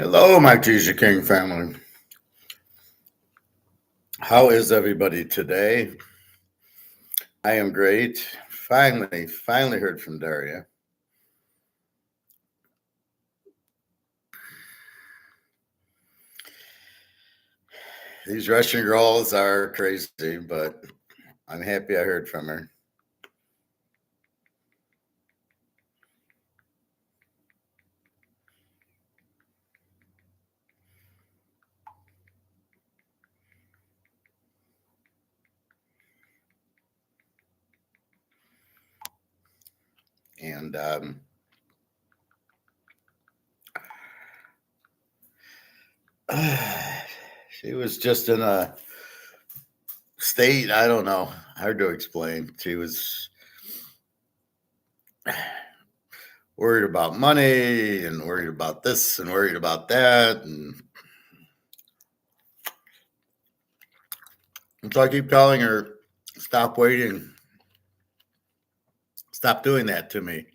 Hello, my Teaserking family. How is everybody today? I am great. Finally heard from Daria. These Russian girls are crazy, but I'm happy I heard from her. And she was just in a state, I don't know, hard to explain. She was worried about money and worried about this and worried about that. And so I keep telling her, stop waiting. Stop doing that to me.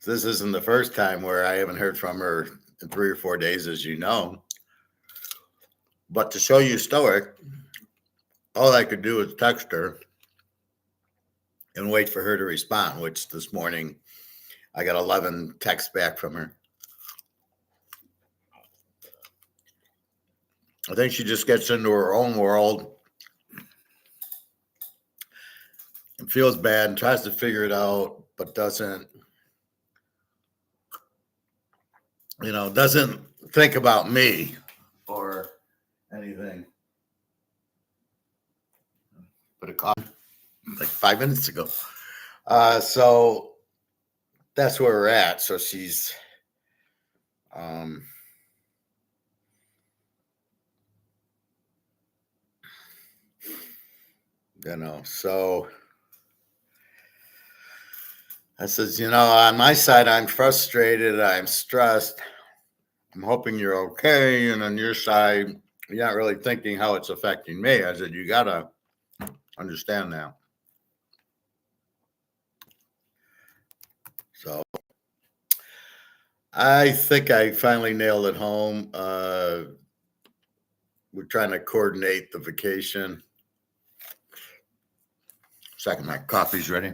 This isn't the first time where I haven't heard from her in 3 or 4 days, as you know. But to show you stoic, all I could do was text her and wait for her to respond, which this morning I got 11 texts back from her. I think she just gets into her own world and feels bad and tries to figure it out, but doesn't think about me or anything. But it caught like 5 minutes ago. So that's where we're at. So she's so I says, on my side, I'm frustrated, I'm stressed, I'm hoping you're okay. And on your side, you're not really thinking how it's affecting me. I said, you gotta understand that. So I think I finally nailed it home. We're trying to coordinate the vacation. Second, my coffee's ready.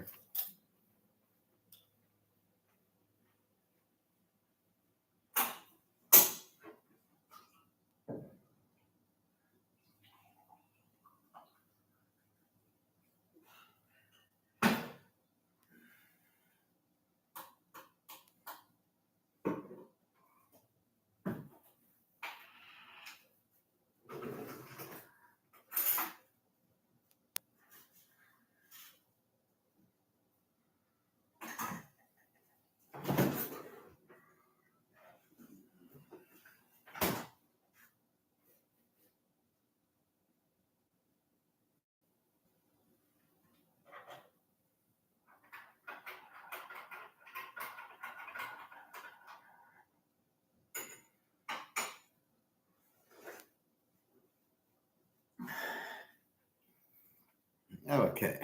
Okay.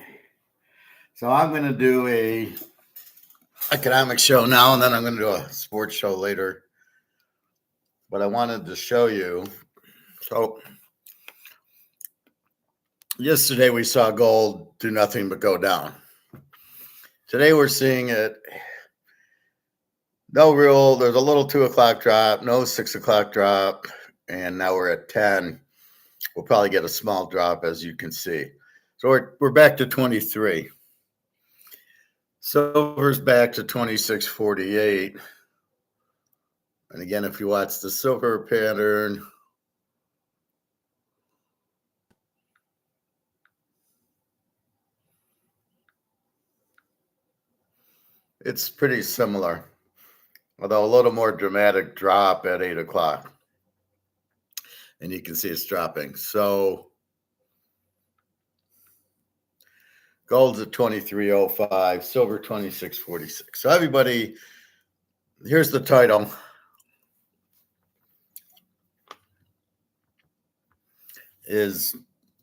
So I'm going to do a economic show now, and then I'm going to do a sports show later. But I wanted to show you. So yesterday we saw gold do nothing but go down. Today we're seeing it. There's a little 2 o'clock drop, no 6 o'clock drop, and now we're at 10. We'll probably get a small drop, as you can see. So we're back to 23. Silver's back to 26.48. And again, if you watch the silver pattern, it's pretty similar, although a little more dramatic drop at 8 o'clock. And you can see it's dropping. So gold's at 23.05, silver 26.46. So everybody, here's the title. Is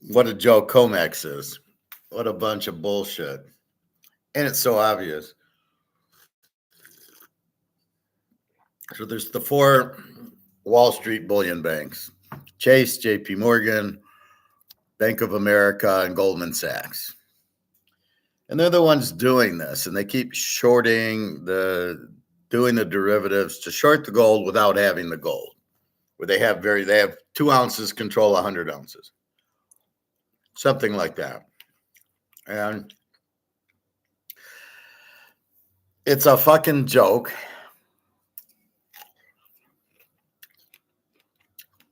what a Joe COMEX is. What a bunch of bullshit. And it's so obvious. So there's the four Wall Street bullion banks: Chase, JP Morgan, Bank of America, and Goldman Sachs. And they're the ones doing this, and they keep doing the derivatives to short the gold without having the gold. Where they have 2 ounces control 100 ounces, something like that. And it's a fucking joke.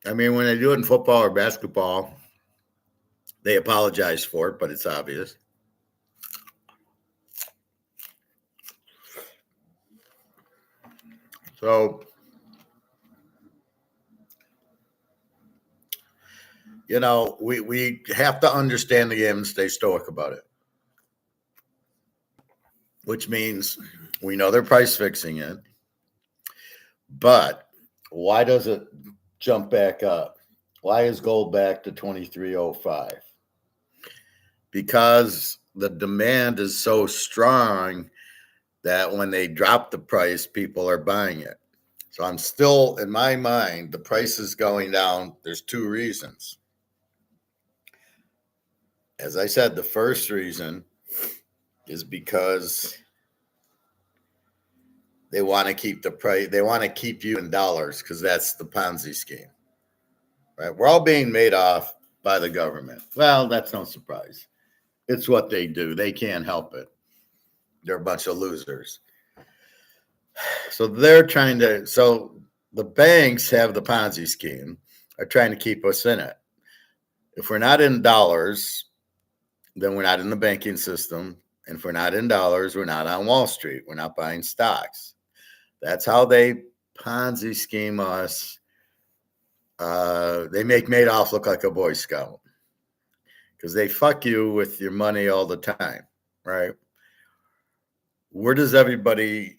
I mean, when they do it in football or basketball, they apologize for it, but it's obvious. So, you know, we have to understand the game and stay stoic about it, which means we know they're price fixing it, but why does it jump back up? Why is gold back to 2305? Because the demand is so strong that when they drop the price, people are buying it. So I'm still, in my mind, the price is going down. There's 2 reasons. As I said, the first reason is because they want to keep the price, they want to keep you in dollars because that's the Ponzi scheme, right? We're all being made off by the government. Well, that's no surprise. It's what they do. They can't help it. They're a bunch of losers. So the banks have the Ponzi scheme, are trying to keep us in it. If we're not in dollars, then we're not in the banking system. And if we're not in dollars, we're not on Wall Street. We're not buying stocks. That's how they Ponzi scheme us. They make Madoff look like a Boy Scout because they fuck you with your money all the time, right? Where does everybody?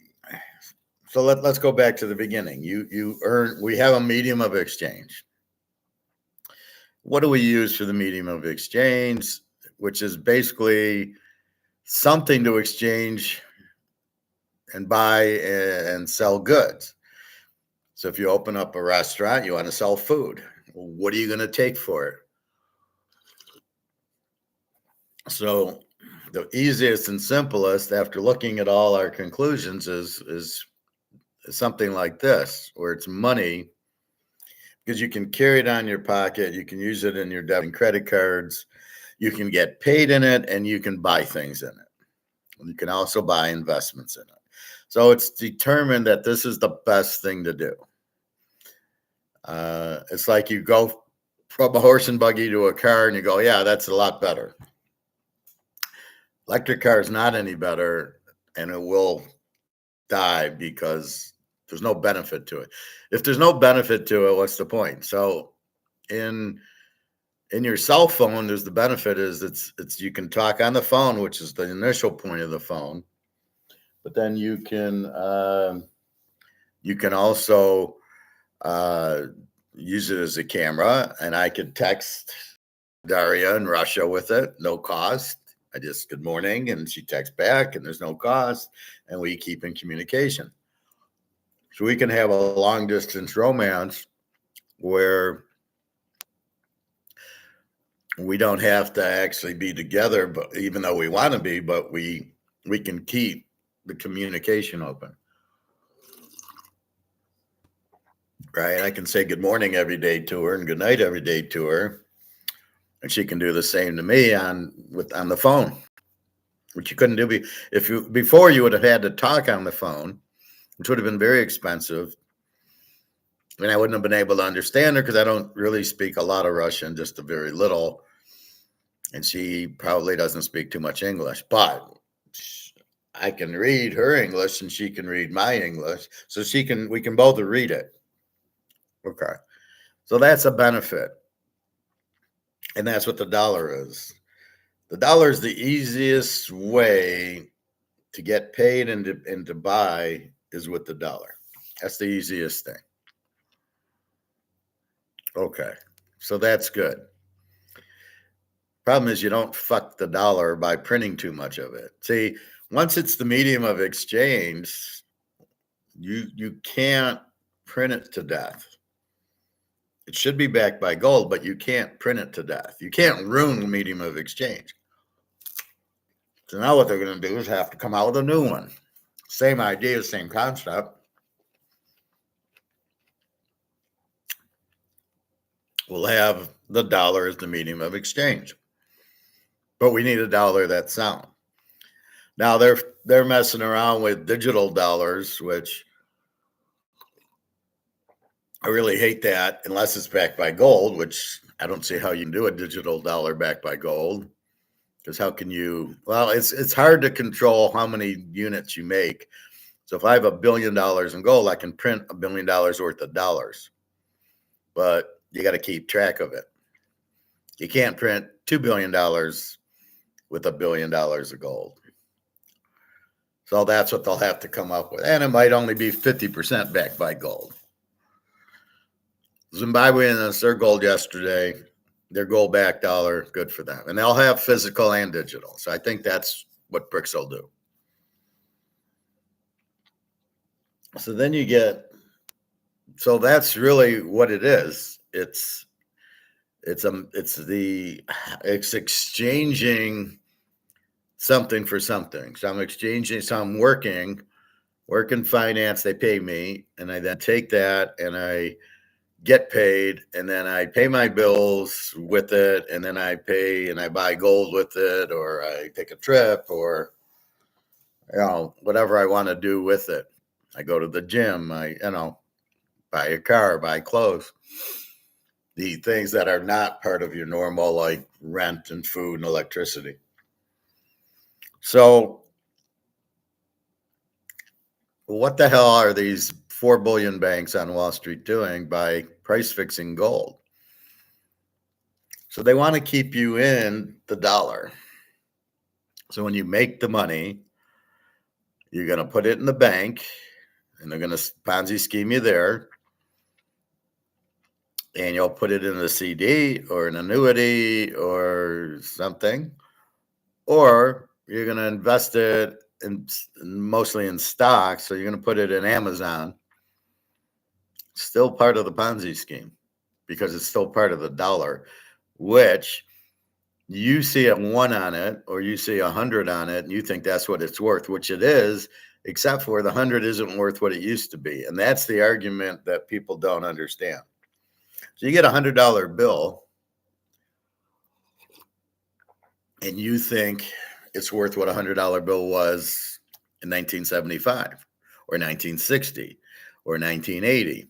So let's go back to the beginning. We have a medium of exchange. What do we use for the medium of exchange? Which is basically something to exchange and buy and sell goods. So if you open up a restaurant, you want to sell food. What are you going to take for it? So the easiest and simplest, after looking at all our conclusions, is something like this, where it's money, because you can carry it on your pocket, you can use it in your debit and credit cards, you can get paid in it, and you can buy things in it. And you can also buy investments in it. So it's determined that this is the best thing to do. It's like you go from a horse and buggy to a car and you go, yeah, that's a lot better. Electric car is not any better, and it will die because there's no benefit to it. If there's no benefit to it, what's the point? So in your cell phone, there's the benefit is it's you can talk on the phone, which is the initial point of the phone, but then you can also use it as a camera, and I could text Daria in Russia with it, no cost. I just good morning, and she texts back, and there's no cost, and we keep in communication. So we can have a long distance romance where we don't have to actually be together, but even though we want to be, but we can keep the communication open. Right? I can say good morning every day to her and good night every day to her. And she can do the same to me on the phone, which you couldn't do before. You would have had to talk on the phone, which would have been very expensive, and I wouldn't have been able to understand her because I don't really speak a lot of Russian, just a very little, and she probably doesn't speak too much English. But I can read her English, and she can read my English, so we can both read it. Okay, so that's a benefit. And that's what the dollar is. The dollar is the easiest way to get paid and to buy is with the dollar. That's the easiest thing. Okay, so that's good. Problem is you don't fuck the dollar by printing too much of it. See, once it's the medium of exchange, you can't print it to death. It should be backed by gold, but you can't print it to death. You can't ruin the medium of exchange. So now what they're going to do is have to come out with a new one. Same idea, same concept. We'll have the dollar as the medium of exchange, but we need a dollar that's sound. Now they're messing around with digital dollars, which I really hate that unless it's backed by gold, which I don't see how you can do a digital dollar backed by gold. Because how can you? Well, it's hard to control how many units you make. So if I have $1 billion in gold, I can print $1 billion worth of dollars, but you got to keep track of it. You can't print $2 billion with $1 billion of gold. So that's what they'll have to come up with, and it might only be 50% backed by gold. Zimbabwe announced their gold yesterday. Their gold-backed dollar, good for them. And they'll have physical and digital. So I think that's what BRICS will do. So then you get, so that's really what it is. It's exchanging something for something. So I'm exchanging, so I'm working finance, they pay me, and I then take that and I get paid, and then I pay my bills with it, and then I pay and I buy gold with it, or I take a trip, or whatever I want to do with it. I go to the gym, I buy a car, buy clothes. The things that are not part of your normal, like rent and food and electricity. So what the hell are these 4 billion banks on Wall Street doing by price fixing gold? So they want to keep you in the dollar. So when you make the money, you're going to put it in the bank, and they're going to Ponzi scheme you there. And you'll put it in a CD or an annuity or something. Or you're going to invest it mostly in stocks. So you're going to put it in Amazon. Still part of the Ponzi scheme because it's still part of the dollar, which you see a 1 on it or you see 100 on it and you think that's what it's worth, which it is, except for the 100 isn't worth what it used to be. And that's the argument that people don't understand. So you get a $100 bill and you think it's worth what a $100 bill was in 1975 or 1960 or 1980.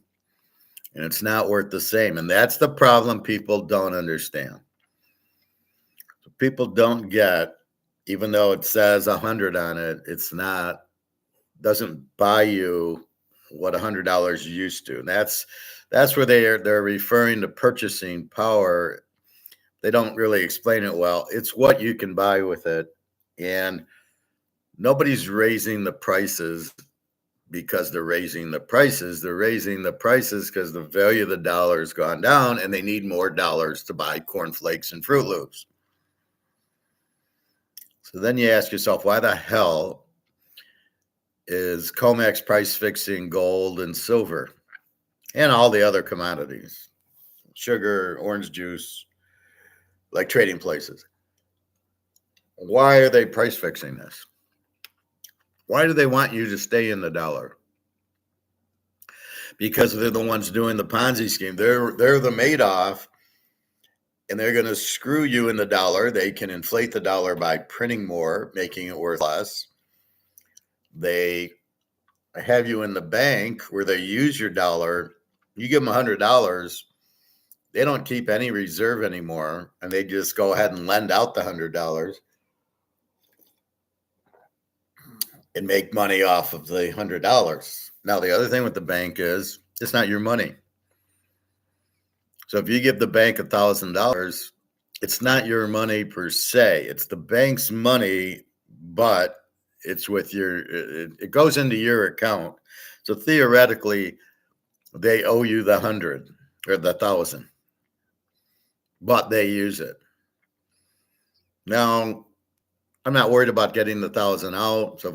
And it's not worth the same. And that's the problem people don't understand. So people don't get, even though it says 100 on it, it's not, doesn't buy you what $100 used to. And that's where they're referring to purchasing power. They don't really explain it well. It's what you can buy with it. And nobody's raising the prices because they're raising the prices. They're raising the prices because the value of the dollar has gone down and they need more dollars to buy cornflakes and Fruit Loops. So then you ask yourself, why the hell is COMEX price fixing gold and silver and all the other commodities, sugar, orange juice, like trading places? Why are they price fixing this? Why do they want you to stay in the dollar? Because they're the ones doing the Ponzi scheme. They're the Madoff, and they're going to screw you in the dollar. They can inflate the dollar by printing more, making it worth less. They have you in the bank where they use your dollar. You give them $100, they don't keep any reserve anymore, and they just go ahead and lend out the $100 and make money off of the $100. Now, the other thing with the bank is it's not your money. So if you give the bank $1,000, it's not your money per se. It's the bank's money, but it's with it goes into your account. So theoretically, they owe you the 100 or the 1,000, but they use it. Now, I'm not worried about getting the 1,000 out. So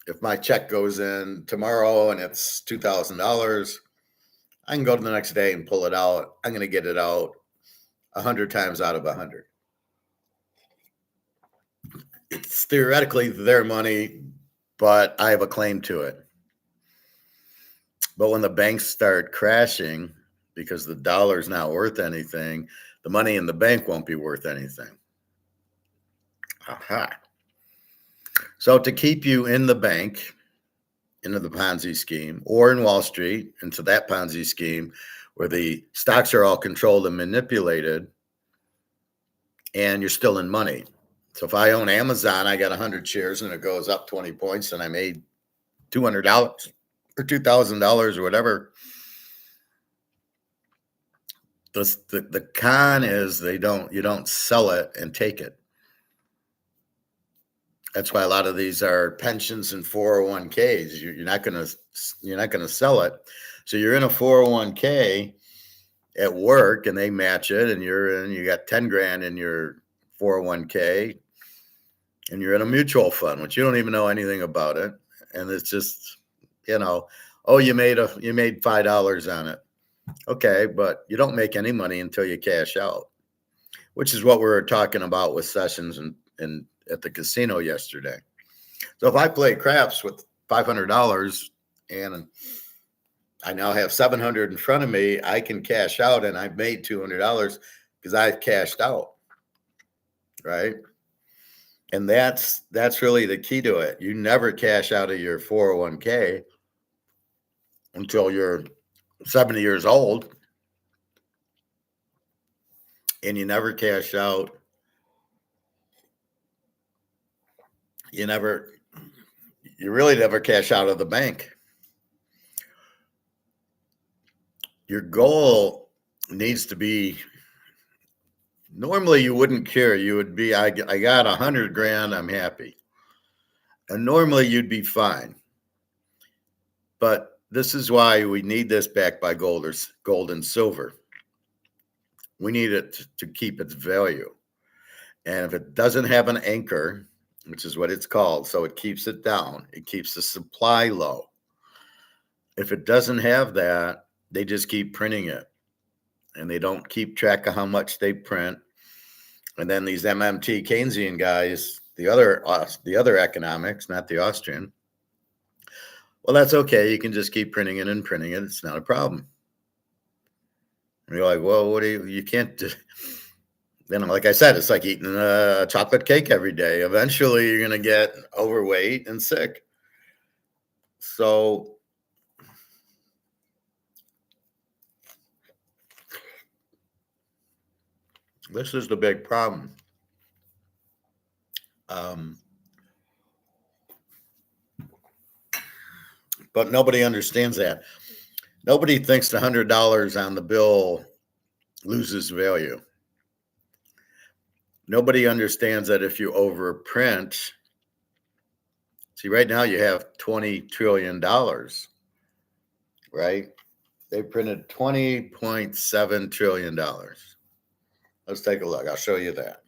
if my check goes in tomorrow and it's $2,000, I can go to the next day and pull it out. I'm going to get it out 100 times out of 100. It's theoretically their money, but I have a claim to it. But when the banks start crashing because the dollar's not worth anything, the money in the bank won't be worth anything. Aha. So to keep you in the bank, into the Ponzi scheme, or in Wall Street, into that Ponzi scheme where the stocks are all controlled and manipulated, and you're still in money. So if I own Amazon, I got 100 shares and it goes up 20 points and I made $200 or $2,000 or whatever. The con is you don't sell it and take it. That's why a lot of these are pensions and 401ks. You're not gonna sell it. So you're in a 401k at work and they match it, and you got 10 grand in your 401k, and you're in a mutual fund, which you don't even know anything about it. And it's just, oh, you made $5 on it. Okay, but you don't make any money until you cash out, which is what we were talking about with sessions and at the casino yesterday. So if I play craps with $500 and I now have $700 in front of me, I can cash out, and I've made $200 because I've cashed out, right? And that's really the key to it. You never cash out of your 401k until you're 70 years old, and you never cash out. You really never cash out of the bank. Your goal needs to be, normally you wouldn't care. You would be, I got 100 grand, I'm happy. And normally you'd be fine. But this is why we need this backed by gold and silver. We need it to keep its value. And if it doesn't have an anchor, which is what it's called, so it keeps it down, it keeps the supply low. If it doesn't have that, they just keep printing it, and they don't keep track of how much they print. And then these MMT Keynesian guys, the other economics, not the Austrian, well, that's okay. You can just keep printing it and printing it. It's not a problem. And you're like, well, you can't do. Like I said, it's like eating a chocolate cake every day. Eventually, you're going to get overweight and sick. So this is the big problem. But nobody understands that. Nobody thinks the $100 on the bill loses value. Nobody understands that if you overprint, see, right now you have $20 trillion, right? They printed $20.7 trillion. Let's take a look. I'll show you that.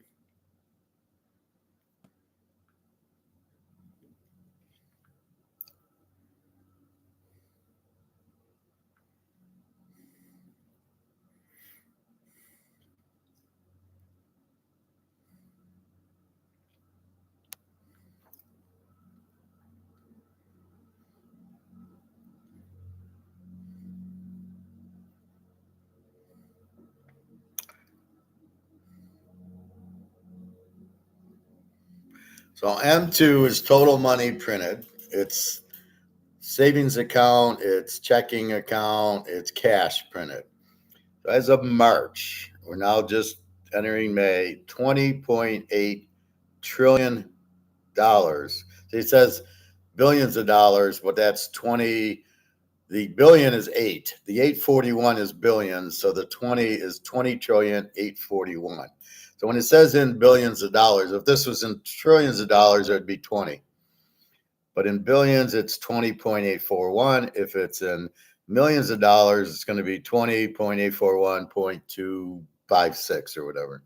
So M2 is total money printed. It's savings account, it's checking account, it's cash printed. So as of March, we're now just entering May, $20.8 trillion. So it says billions of dollars, but that's 20. The billion is 8. The 841 is billions. So the 20 is 20 trillion, 841. So when it says in billions of dollars, if this was in trillions of dollars, it would be 20. But in billions, it's 20.841. If it's in millions of dollars, it's going to be 20.841.256 or whatever.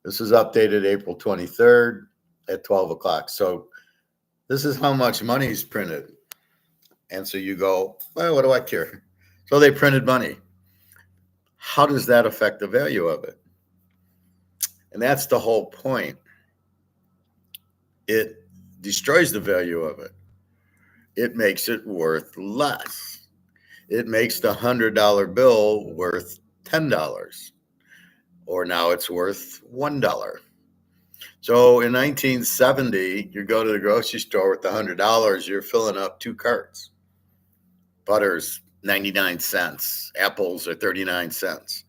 This is updated April 23rd at 12 o'clock. So this is how much money is printed. And so you go, well, what do I care? So they printed money. How does that affect the value of it? And that's the whole point. It destroys the value of it. It makes it worth less. It makes the $100 bill worth $10, or now it's worth $1. So in 1970, you go to the grocery store with the $100, you're filling up 2 carts. Butter's 99 cents, apples are 39 cents.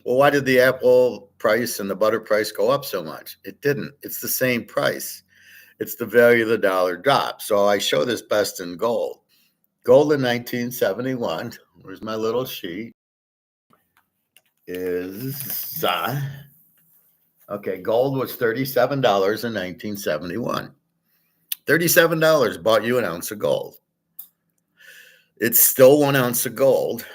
Well, why did the apple price and the butter price go up so much? It didn't. It's the same price. It's the value of the dollar drop. So I show this best in gold. Gold in 1971, where's my little sheet, is, okay, gold was $37 in 1971. $37 bought you an ounce of gold. It's still 1 ounce of gold,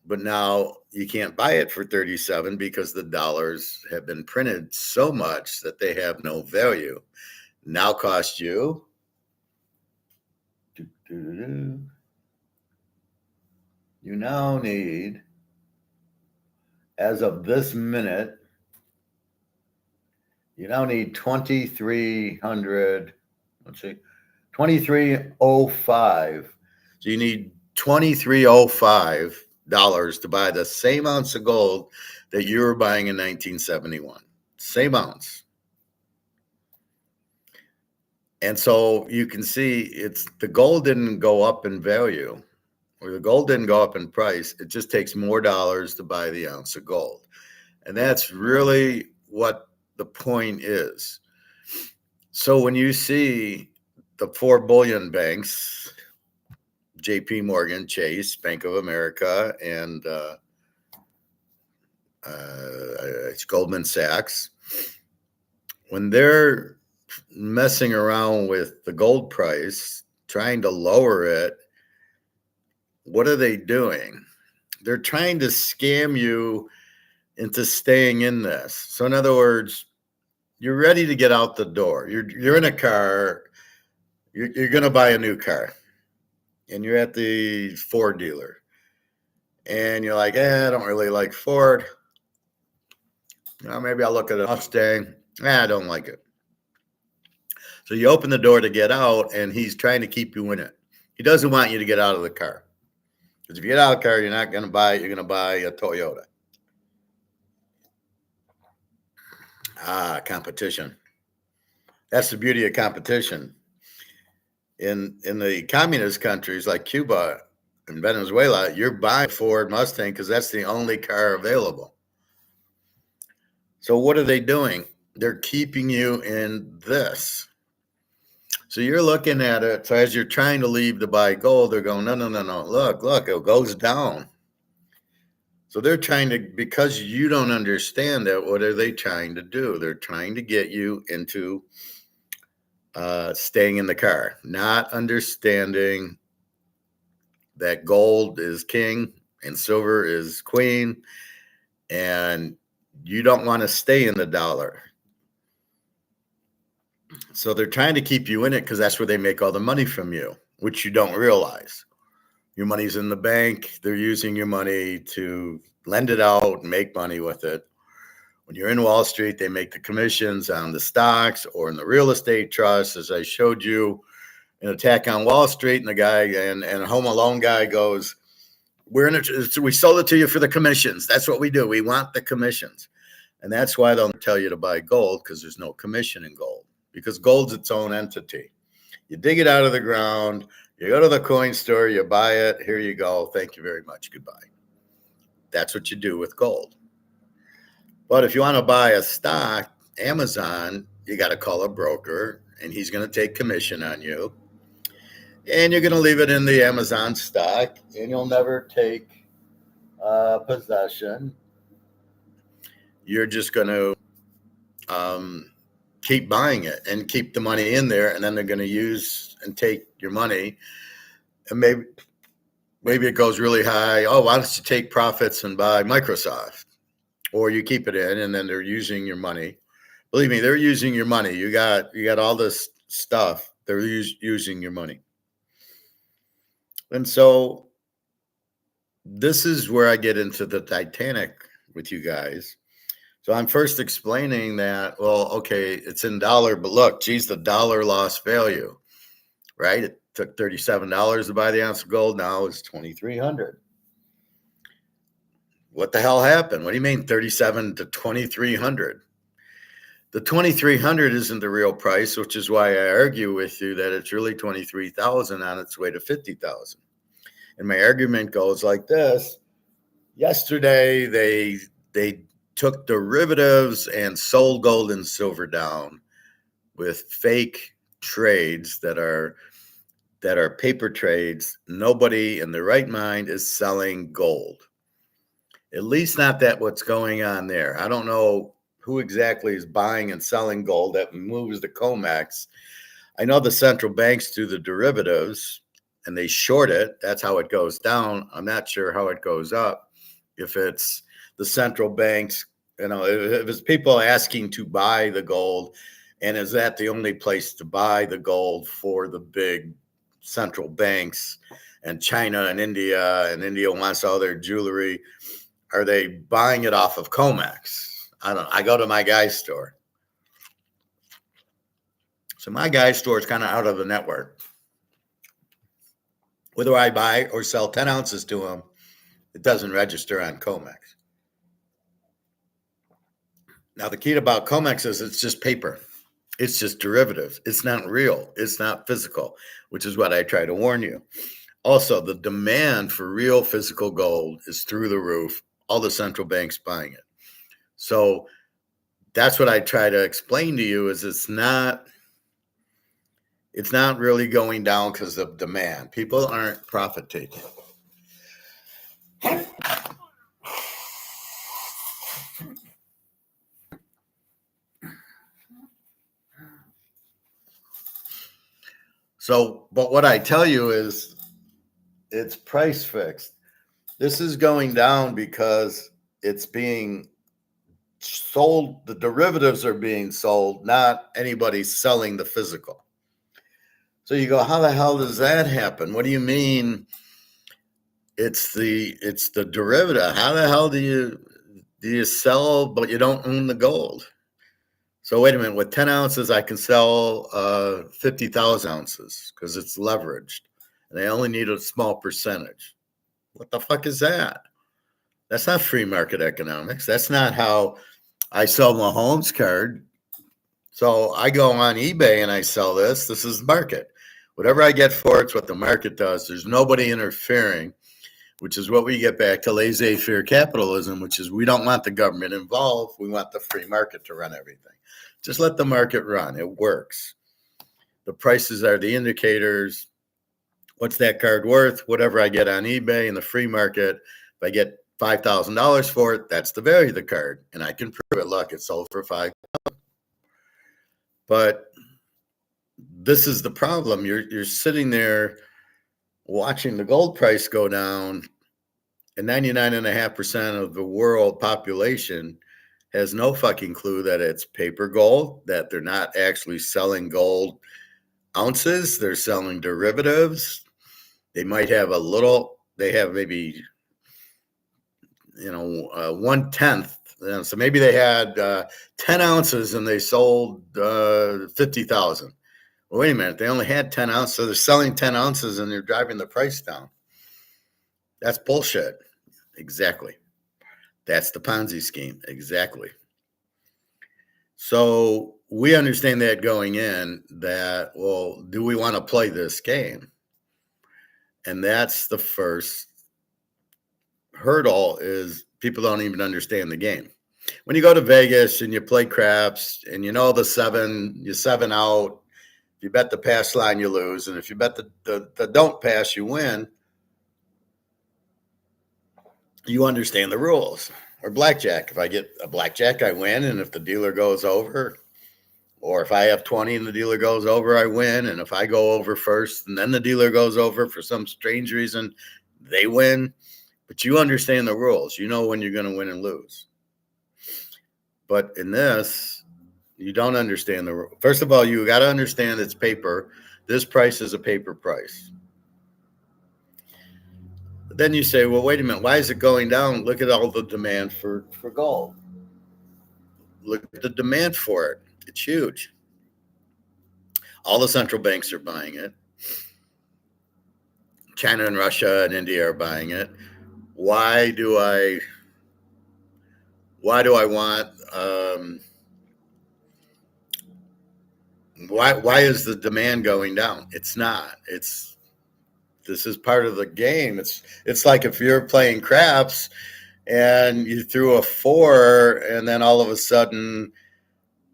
but now you can't buy it for 37 because the dollars have been printed so much that they have no value. Now cost you you now need, as of this minute, you now need 2,300, let's see, 2305. So you need $2305 to buy the same ounce of gold that you were buying in 1971. Same ounce. And so you can see it's the gold didn't go up in value, or the gold didn't go up in price. It just takes more dollars to buy the ounce of gold. And that's really what the point is. So when you see the 4 bullion banks, JP Morgan, Chase, Bank of America, and it's Goldman Sachs, when they're messing around with the gold price, trying to lower it, what are they doing? They're trying to scam you into staying in this. So in other words, you're ready to get out the door. You're in a car. You're going to buy a new car, and you're at the Ford dealer, and you're like, I don't really like Ford. Maybe I'll look at a Mustang. I don't like it. So you open the door to get out, and he's trying to keep you in it. He doesn't want you to get out of the car. Because if you get out of the car, you're not going to buy it. You're going to buy a Toyota. Competition. That's the beauty of competition. In the communist countries like Cuba and Venezuela, you're buying a Ford Mustang because that's the only car available. So what are they doing? They're keeping you in this. So you're looking at it. So as you're trying to leave to buy gold, they're going, no. Look, it goes down. So they're trying to, because you don't understand that, what are they trying to do? They're trying to get you into staying in the car, not understanding that gold is king and silver is queen, and you don't want to stay in the dollar. So they're trying to keep you in it because that's where they make all the money from you, which you don't realize. Your money's in the bank. They're using your money to lend it out and make money with it. When you're in Wall Street, they make the commissions on the stocks or in the real estate trust, as I showed you in Attack on Wall Street. And the guy and a Home Alone guy goes, we sold it to you for the commissions. That's what we do. We want the commissions. And that's why they'll tell you to buy gold, because there's no commission in gold, because gold's its own entity. You dig it out of the ground, you go to the coin store, you buy it. Here you go. Thank you very much. Goodbye. That's what you do with gold. But if you want to buy a stock, Amazon, you got to call a broker, and he's going to take commission on you. And you're going to leave it in the Amazon stock, and you'll never take possession. You're just going to keep buying it and keep the money in there, and then they're going to use and take your money. And maybe it goes really high. Oh, why don't you take profits and buy Microsoft? Or you keep it in, and then they're using your money. Believe me, they're using your money. You got all this stuff. They're using your money. And so this is where I get into the Titanic with you guys. So I'm first explaining that, well, okay, it's in dollar, but look, geez, the dollar lost value, right? It took $37 to buy the ounce of gold. Now it's 2,300. What the hell happened? What do you mean 37 to 2,300? The 2,300 isn't the real price, which is why I argue with you that it's really 23,000 on its way to 50,000. And my argument goes like this. Yesterday, they took derivatives and sold gold and silver down with fake trades that are paper trades. Nobody in their right mind is selling gold. At least not that what's going on there. I don't know who exactly is buying and selling gold that moves the COMEX. I know the central banks do the derivatives and they short it. That's how it goes down. I'm not sure how it goes up. If it's the central banks, if it's people asking to buy the gold, and is that the only place to buy the gold for the big central banks and China and India wants all their jewelry? Are they buying it off of COMEX? I go to my guy's store. So my guy's store is kind of out of the network. Whether I buy or sell 10 ounces to him, it doesn't register on COMEX. Now, the key about COMEX is it's just paper. It's just derivatives. It's not real. It's not physical, which is what I try to warn you. Also, the demand for real physical gold is through the roof. All the central banks buying it. So that's what I try to explain to you is it's not really going down because of demand. People aren't profit taking. So, but what I tell you is it's price fixed. This is going down because it's being sold. The derivatives are being sold, not anybody selling the physical. So you go, how the hell does that happen? What do you mean? It's the derivative. How the hell do you sell, but you don't own the gold? So wait a minute. With 10 ounces, I can sell 50,000 ounces because it's leveraged, and I only need a small percentage. What the fuck is that? That's not free market economics. That's not how I sell my Mahomes card. So I go on eBay and I sell this. This is market. Whatever I get for it's what the market does. There's nobody interfering, which is what we get back to laissez-faire capitalism, which is we don't want the government involved. We want the free market to run everything. Just let the market run. It works. The prices are the indicators. What's that card worth? Whatever I get on eBay in the free market, if I get $5,000 for it, that's the value of the card. And I can prove it. Look, it sold for $5,000. But this is the problem. You're sitting there watching the gold price go down, and 99.5% of the world population has no fucking clue that it's paper gold, that they're not actually selling gold ounces. They're selling derivatives. They might have they have maybe, 1/10. So maybe they had 10 ounces and they sold 50,000. Well, wait a minute. They only had 10 ounces. So they're selling 10 ounces and they're driving the price down. That's bullshit. Exactly. That's the Ponzi scheme. Exactly. So we understand that going in that, well, do we want to play this game? And that's the first hurdle is people don't even understand the game. When you go to Vegas and you play craps and you know you 7 out, if you bet the pass line, you lose. And if you bet the don't pass, you win. You understand the rules. Or blackjack. If I get a blackjack, I win. And if the dealer goes over, or if I have 20 and the dealer goes over, I win. And if I go over first and then the dealer goes over for some strange reason, they win. But you understand the rules. You know when you're going to win and lose. But in this, you don't understand the rules. First of all, you got to understand it's paper. This price is a paper price. Then you say, well, wait a minute, why is it going down? Look at all the demand for gold. Look at the demand for it. It's huge. All the central banks are buying it. China and Russia and India are buying it. Why do I? Why do I want? Why is the demand going down? It's not. It's This is part of the game. It's like if you're playing craps and you threw a four, and then all of a sudden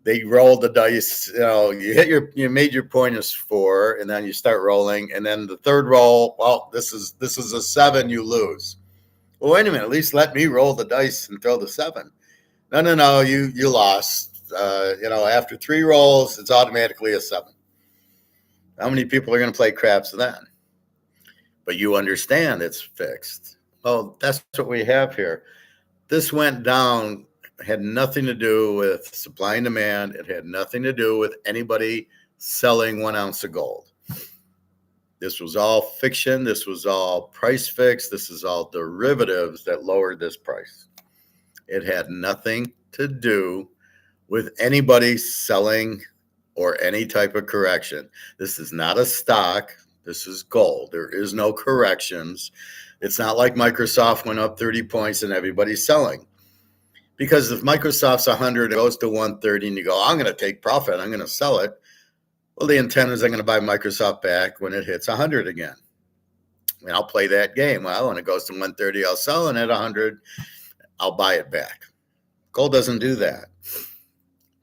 they rolled the dice. You made your point as four, and then you start rolling, and then the third roll, well, this is a seven. You lose. Well, wait a minute. At least let me roll the dice and throw the seven. No. You lost. After three rolls, it's automatically a seven. How many people are going to play craps then? But you understand it's fixed. Well, that's what we have here. This went down, had nothing to do with supply and demand. It had nothing to do with anybody selling 1 ounce of gold. This was all fiction. This was all price fixed. This is all derivatives that lowered this price. It had nothing to do with anybody selling or any type of correction. This is not a stock. This is gold. There is no corrections. It's not like Microsoft went up 30 points and everybody's selling. Because if Microsoft's 100, it goes to 130, and you go, I'm going to take profit, I'm going to sell it. Well, the intent is I'm going to buy Microsoft back when it hits 100 again. And I'll play that game. Well, when it goes to 130, I'll sell, and at 100, I'll buy it back. Gold doesn't do that.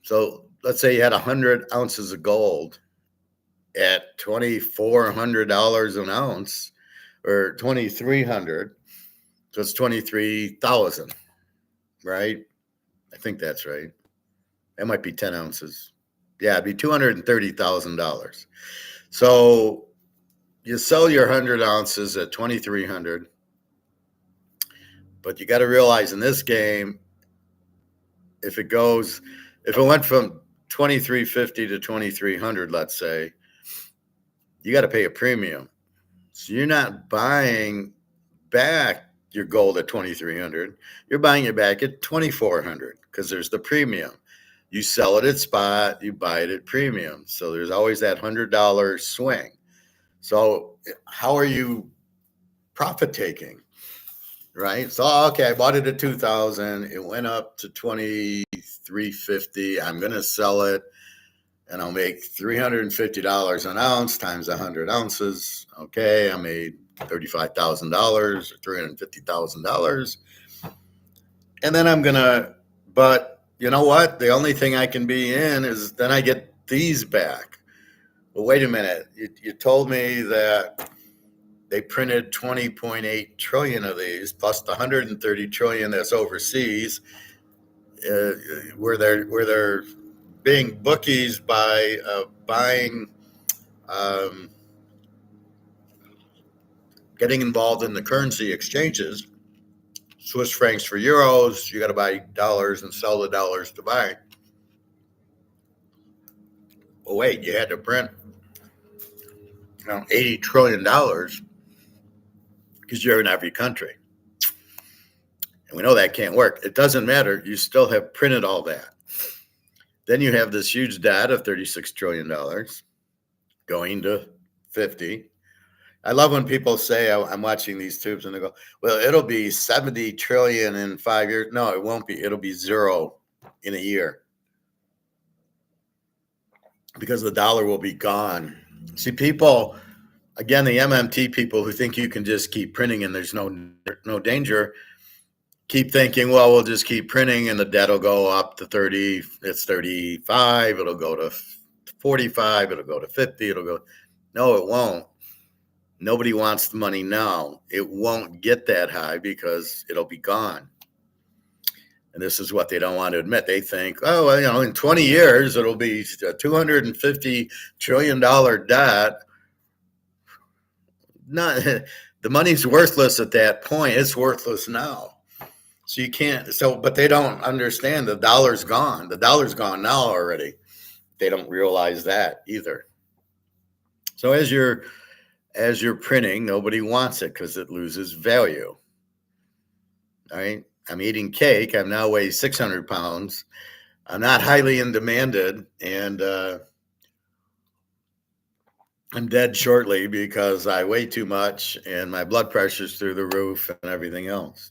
So let's say you had 100 ounces of gold at $2,400 an ounce, or $2,300. So it's 23,000, right? I think that's right. That might be 10 ounces. Yeah, it'd be $230,000. So you sell your 100 ounces at 2,300, but you got to realize in this game, if it went from 2,350 to 2,300, let's say, you got to pay a premium. So you're not buying back your gold at 2,300. You're buying it back at 2,400 because there's the premium. You sell it at spot, you buy it at premium. So there's always that $100 swing. So how are you profit taking? Right? So, okay, I bought it at 2,000. It went up to 2,350. I'm going to sell it, and I'll make $350 an ounce times 100 ounces. Okay, I made $35,000 or $350,000. And then but you know what? The only thing I can be in is then I get these back. Well, wait a minute. You told me that they printed 20.8 trillion of these, plus the 130 trillion that's overseas, where they're being bookies by buying, getting involved in the currency exchanges. Swiss francs for euros, you got to buy dollars and sell the dollars to buy. Well, wait, you had to print $80 trillion because you're in every country. And we know that can't work. It doesn't matter. You still have printed all that. Then you have this huge debt of $36 trillion going to 50. I love when people say, I'm watching these tubes, and they go, well, it'll be 70 trillion in 5 years. No, it won't be. It'll be zero in a year because the dollar will be gone. See, people, again, the MMT people who think you can just keep printing and there's no danger, keep thinking, well, we'll just keep printing and the debt will go up to 30. It's 35. It'll go to 45. It'll go to 50. No, it won't. Nobody wants the money now. It won't get that high because it'll be gone. And this is what they don't want to admit. They think, oh, well, in 20 years, it'll be a $250 trillion debt. Not, the money's worthless at that point. It's worthless now. So you can't, but they don't understand the dollar's gone. The dollar's gone now already. They don't realize that either. So as as you're printing, nobody wants it because it loses value. All right. I'm eating cake. I'm now weigh 600 pounds. I'm not highly in demanded, and I'm dead shortly because I weigh too much and my blood pressure's through the roof and everything else.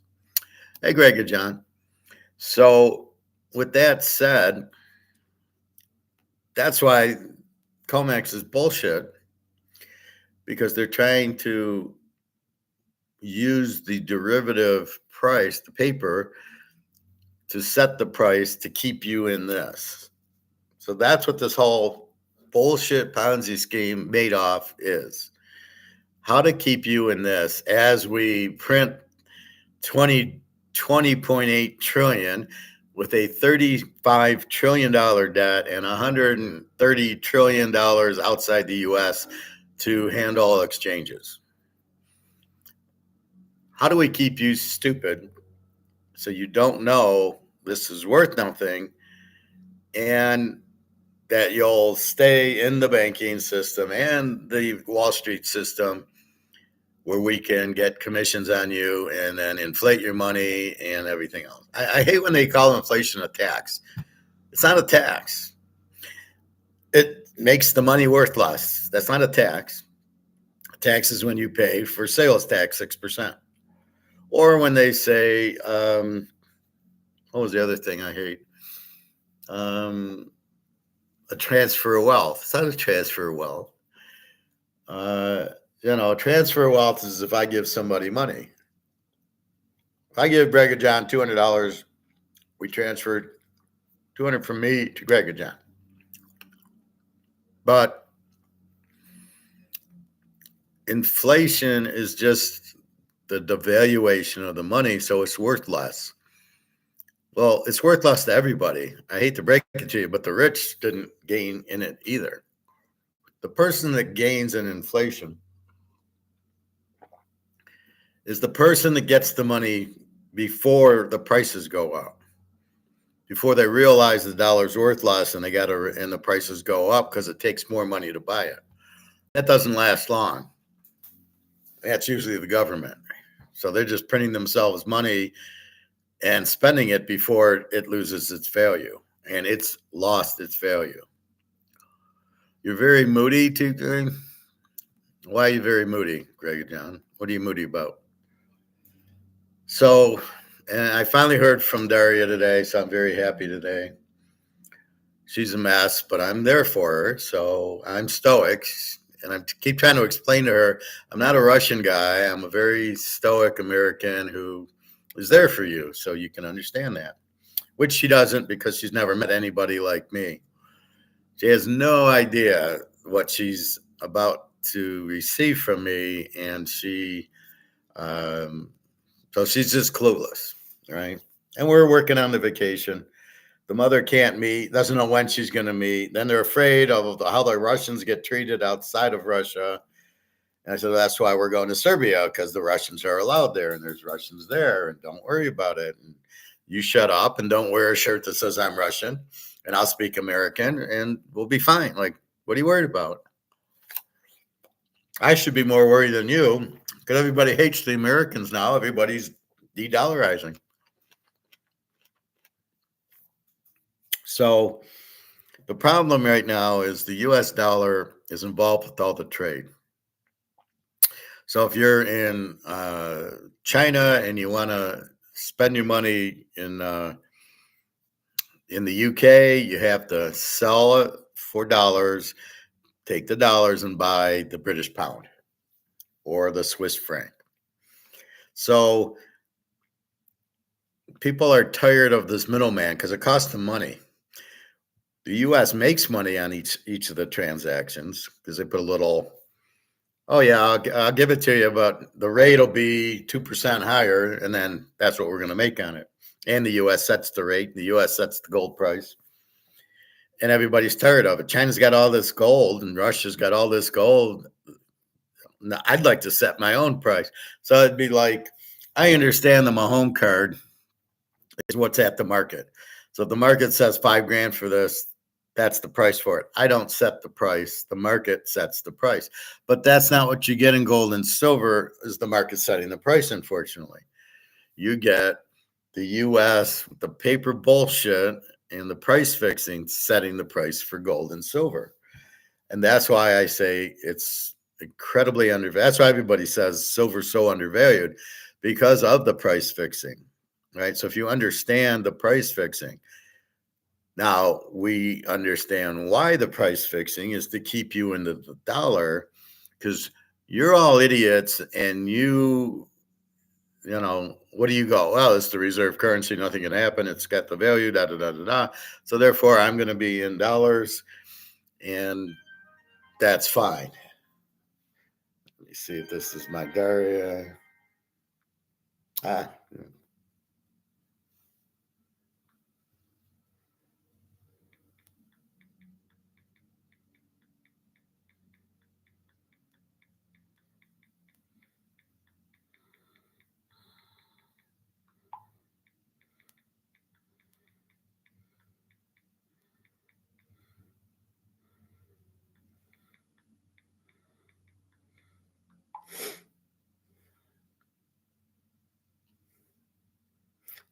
Hey, Greg and John. So, with that said, that's why COMEX is bullshit, because they're trying to use the derivative price, the paper, to set the price to keep you in this. So that's what this whole bullshit Ponzi scheme Madoff is. How to keep you in this as we print 20.8 trillion with a $35 trillion debt and $130 trillion outside the US to handle exchanges. How do we keep you stupid so you don't know this is worth nothing, and that you'll stay in the banking system and the Wall Street system where we can get commissions on you and then inflate your money and everything else? I hate when they call inflation a tax. It's not a tax. It makes the money worth less. That's not a tax. A tax is when you pay for sales tax 6%. Or when they say, what was the other thing I hate? A transfer of wealth. It's not a transfer of wealth. Transfer of wealth is if I give somebody money. If I give Greg and John $200, we transferred $200 from me to Greg and John. But inflation is just the devaluation of the money, so it's worth less. Well, it's worth less to everybody. I hate to break it to you, but the rich didn't gain in it either. The person that gains in inflation is the person that gets the money before the prices go up, before they realize the dollar's worth less and and the prices go up because it takes more money to buy it. That doesn't last long. That's usually the government. So they're just printing themselves money and spending it before it loses its value, and it's lost its value. You're very moody, too. Why are you very moody, Greg and John? What are you moody about? So, and I finally heard from Daria today, so I'm very happy today. She's a mess, but I'm there for her, so I'm stoic. And I keep trying to explain to her, I'm not a Russian guy. I'm a very stoic American who is there for you, so you can understand that, which she doesn't, because she's never met anybody like me. She has no idea what she's about to receive from me, and so she's just clueless, right? And we're working on the vacation. The mother can't meet, doesn't know when she's going to meet. Then they're afraid of how the Russians get treated outside of Russia. And I said, that's why we're going to Serbia, because the Russians are allowed there and there's Russians there, and don't worry about it. And you shut up and don't wear a shirt that says I'm Russian, and I'll speak American and we'll be fine. Like, what are you worried about? I should be more worried than you, because everybody hates the Americans now. Everybody's de-dollarizing. So the problem right now is the US dollar is involved with all the trade. So if you're in China and you want to spend your money in the UK, you have to sell it for dollars, take the dollars and buy the British pound or the Swiss franc. So people are tired of this middleman because it costs them money. The US makes money on each of the transactions because they put a little, oh yeah, I'll give it to you, but the rate will be 2% higher, and then that's what we're going to make on it. And the US sets the rate, the US sets the gold price, and everybody's tired of it. China's got all this gold and Russia's got all this gold. Now, I'd like to set my own price. So it'd be like, I understand that my home card is what's at the market. So if the market says $5,000 for this, That's the price for it. I don't set the price. The market sets the price. But that's not what you get in gold and silver is the market setting the price, unfortunately. You get the US with the paper bullshit and the price fixing setting the price for gold and silver. And that's why I say it's incredibly undervalued. That's why everybody says silver's so undervalued because of the price fixing, right? So if you understand the price fixing, now we understand why the price fixing is to keep you into the dollar because you're all idiots and what do you go? Well, it's the reserve currency. Nothing can happen. It's got the value, da, da, da, da, da. So therefore, I'm going to be in dollars and that's fine. Let me see if this is my Daria. Ah,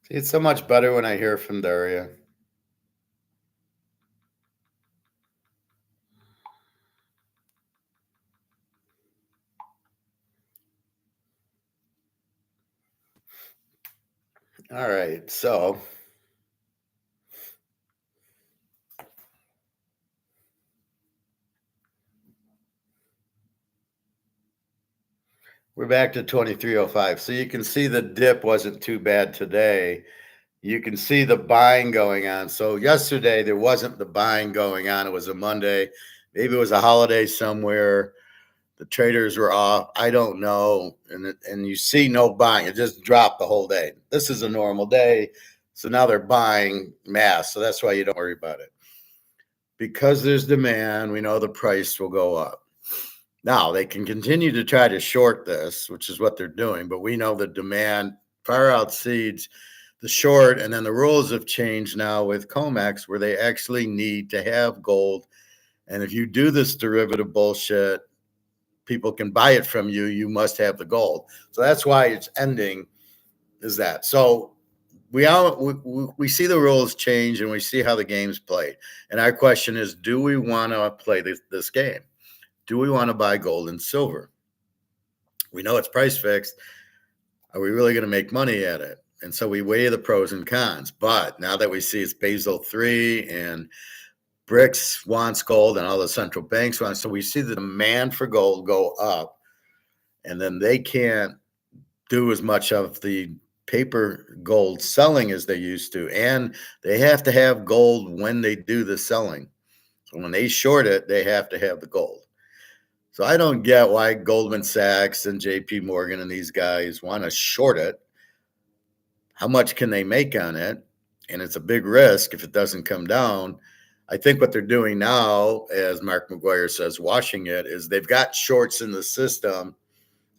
see, it's so much better when I hear from Daria. All right, so we're back to 2305. So you can see the dip wasn't too bad today. You can see the buying going on. So yesterday there wasn't the buying going on. It was a Monday. Maybe it was a holiday somewhere. The traders were off. I don't know. And you see no buying. It just dropped the whole day. This is a normal day. So now they're buying mass. So that's why you don't worry about it. Because there's demand, we know the price will go up. Now they can continue to try to short this, which is what they're doing, but we know the demand far exceeds the short. And then the rules have changed now with COMEX where they actually need to have gold. And if you do this derivative bullshit, people can buy it from you. You must have the gold. So that's why it's ending is that. So we see the rules change and we see how the game's played. And our question is, do we want to play this game? Do we want to buy gold and silver? We know it's price fixed. Are we really going to make money at it? And so we weigh the pros and cons. But now that we see it's Basel III and BRICS wants gold and all the central banks want, so we see the demand for gold go up. And then they can't do as much of the paper gold selling as they used to. And they have to have gold when they do the selling. So when they short it, they have to have the gold. So I don't get why Goldman Sachs and JP Morgan and these guys want to short it. How much can they make on it? And it's a big risk if it doesn't come down. I think what they're doing now, as Mark McGuire says, washing it, is they've got shorts in the system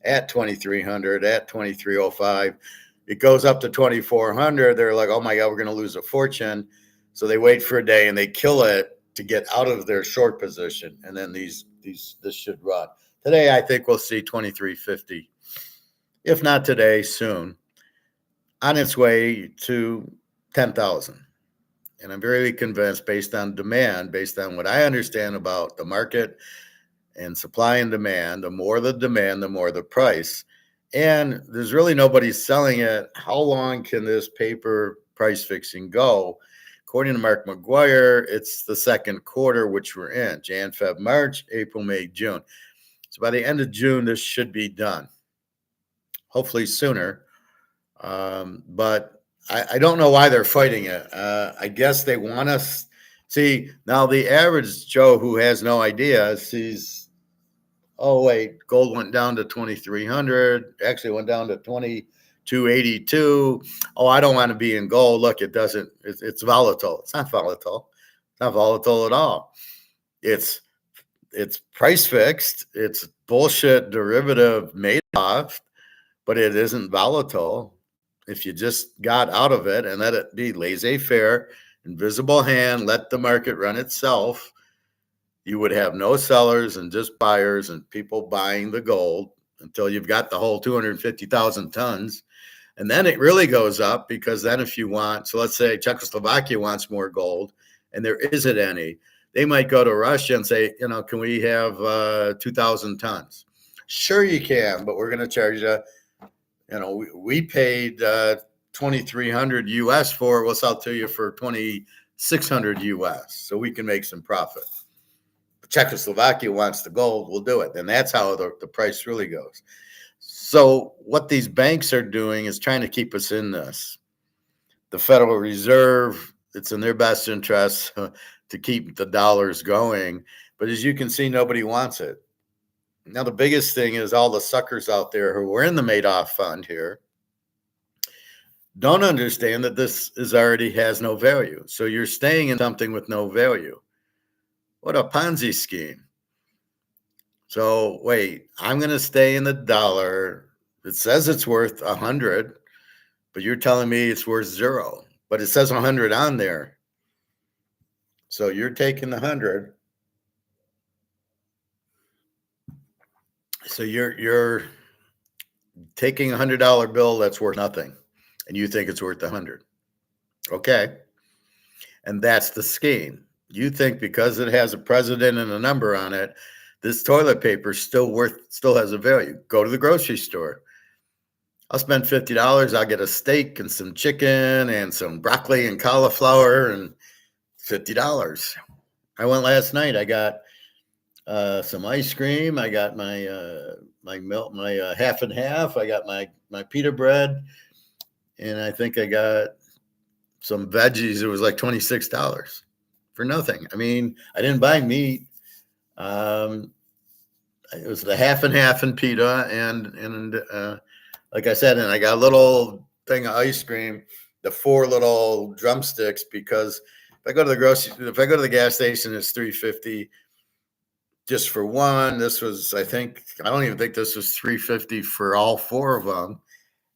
at 2,300, at 2,305. It goes up to 2,400. They're like, oh my God, we're going to lose a fortune. So they wait for a day and they kill it to get out of their short position. And then this should run. Today, I think we'll see 2,350. If not today, soon, on its way to 10,000. And I'm very convinced based on demand, based on what I understand about the market and supply and demand, the more the demand, the more the price. And there's really nobody selling it. How long can this paper price fixing go? According to Mark McGuire, it's the second quarter, which we're in, Jan, Feb, March, April, May, June. So by the end of June, this should be done. Hopefully sooner. But I don't know why they're fighting it. I guess they want us. See, now the average Joe who has no idea sees, oh, wait, gold went down to 2,300, actually went down to 2,282. Oh, I don't want to be in gold. Look, it's volatile. It's not volatile. It's not volatile at all. It's price fixed. It's bullshit derivative made off, but it isn't volatile. If you just got out of it and let it be laissez-faire invisible hand, let the market run itself. You would have no sellers and just buyers and people buying the gold until you've got the whole 250,000 tons. And then it really goes up, because then if you want, so let's say Czechoslovakia wants more gold and there isn't any, they might go to Russia and say, can we have 2,000 tons? Sure you can, but we're going to charge you, we paid 2,300 US for it. We'll sell to you for 2,600 US so we can make some profit. Czechoslovakia wants the gold, we'll do it. And that's how the price really goes. So what these banks are doing is trying to keep us in this. The Federal Reserve, it's in their best interest to keep the dollars going. But as you can see, nobody wants it. Now, the biggest thing is all the suckers out there who were in the Madoff fund here don't understand that this already has no value. So you're staying in something with no value. What a Ponzi scheme. So wait, I'm going to stay in the dollar. It says it's worth 100, but you're telling me it's worth 0, but it says 100 on there. So you're taking the 100. So you're taking a $100 bill that's worth nothing, and you think it's worth 100. Okay. And that's the scheme. You think because it has a president and a number on it, this toilet paper still has a value. Go to the grocery store. I'll spend $50. I'll get a steak and some chicken and some broccoli and cauliflower and $50. I went last night. I got some ice cream. I got my milk, my half and half. I got my pita bread, and I think I got some veggies. It was like $26 for nothing. I mean, I didn't buy meat. It was the half and half and pita, and like I said, and I got a little thing of ice cream, the 4 little drumsticks, because if I go to the gas station, it's $3.50 just for one. This was, I don't even think this was $3.50 for all 4 of them.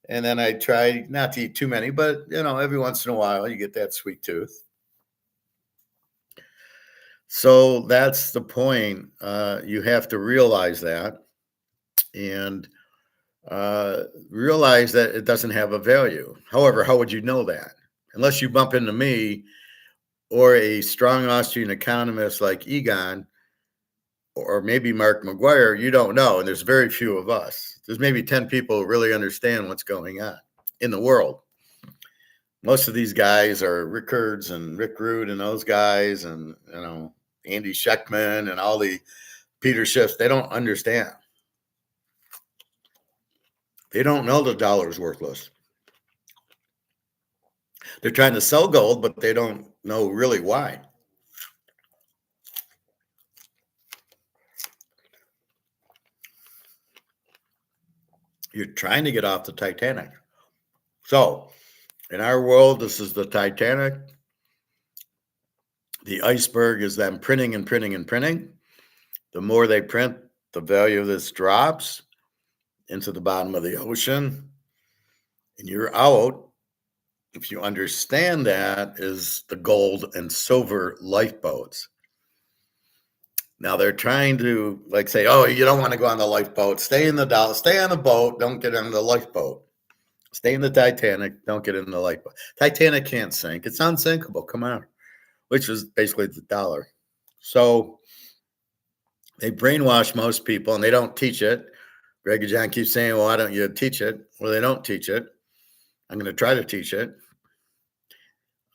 And then I try not to eat too many, but every once in a while you get that sweet tooth. So that's the point. You have to realize that, and realize that it doesn't have a value. However, how would you know that? Unless you bump into me or a strong Austrian economist like Egon, or maybe Mark McGuire, you don't know. And there's very few of us. There's maybe 10 people who really understand what's going on in the world. Most of these guys are Rick Kurds and Rick Rude and those guys, and Andy Scheckman and all the Peter Schiffs. They don't understand. They don't know the dollar's worthless. They're trying to sell gold, but they don't know really why. You're trying to get off the Titanic. So in our world, this is the Titanic. The iceberg is them printing and printing and printing. The more they print, the value of this drops into the bottom of the ocean, and you're out. If you understand that, is the gold and silver lifeboats. Now they're trying to say, oh, you don't want to go on the lifeboat. Stay in the dollar. Stay on the boat. Don't get on the lifeboat. Stay in the Titanic. Don't get in the lifeboat. Titanic can't sink. It's unsinkable. Come on. Which is basically the dollar. So they brainwash most people, and they don't teach it. Greg and John keep saying, well, why don't you teach it? Well, they don't teach it. I'm going to try to teach it.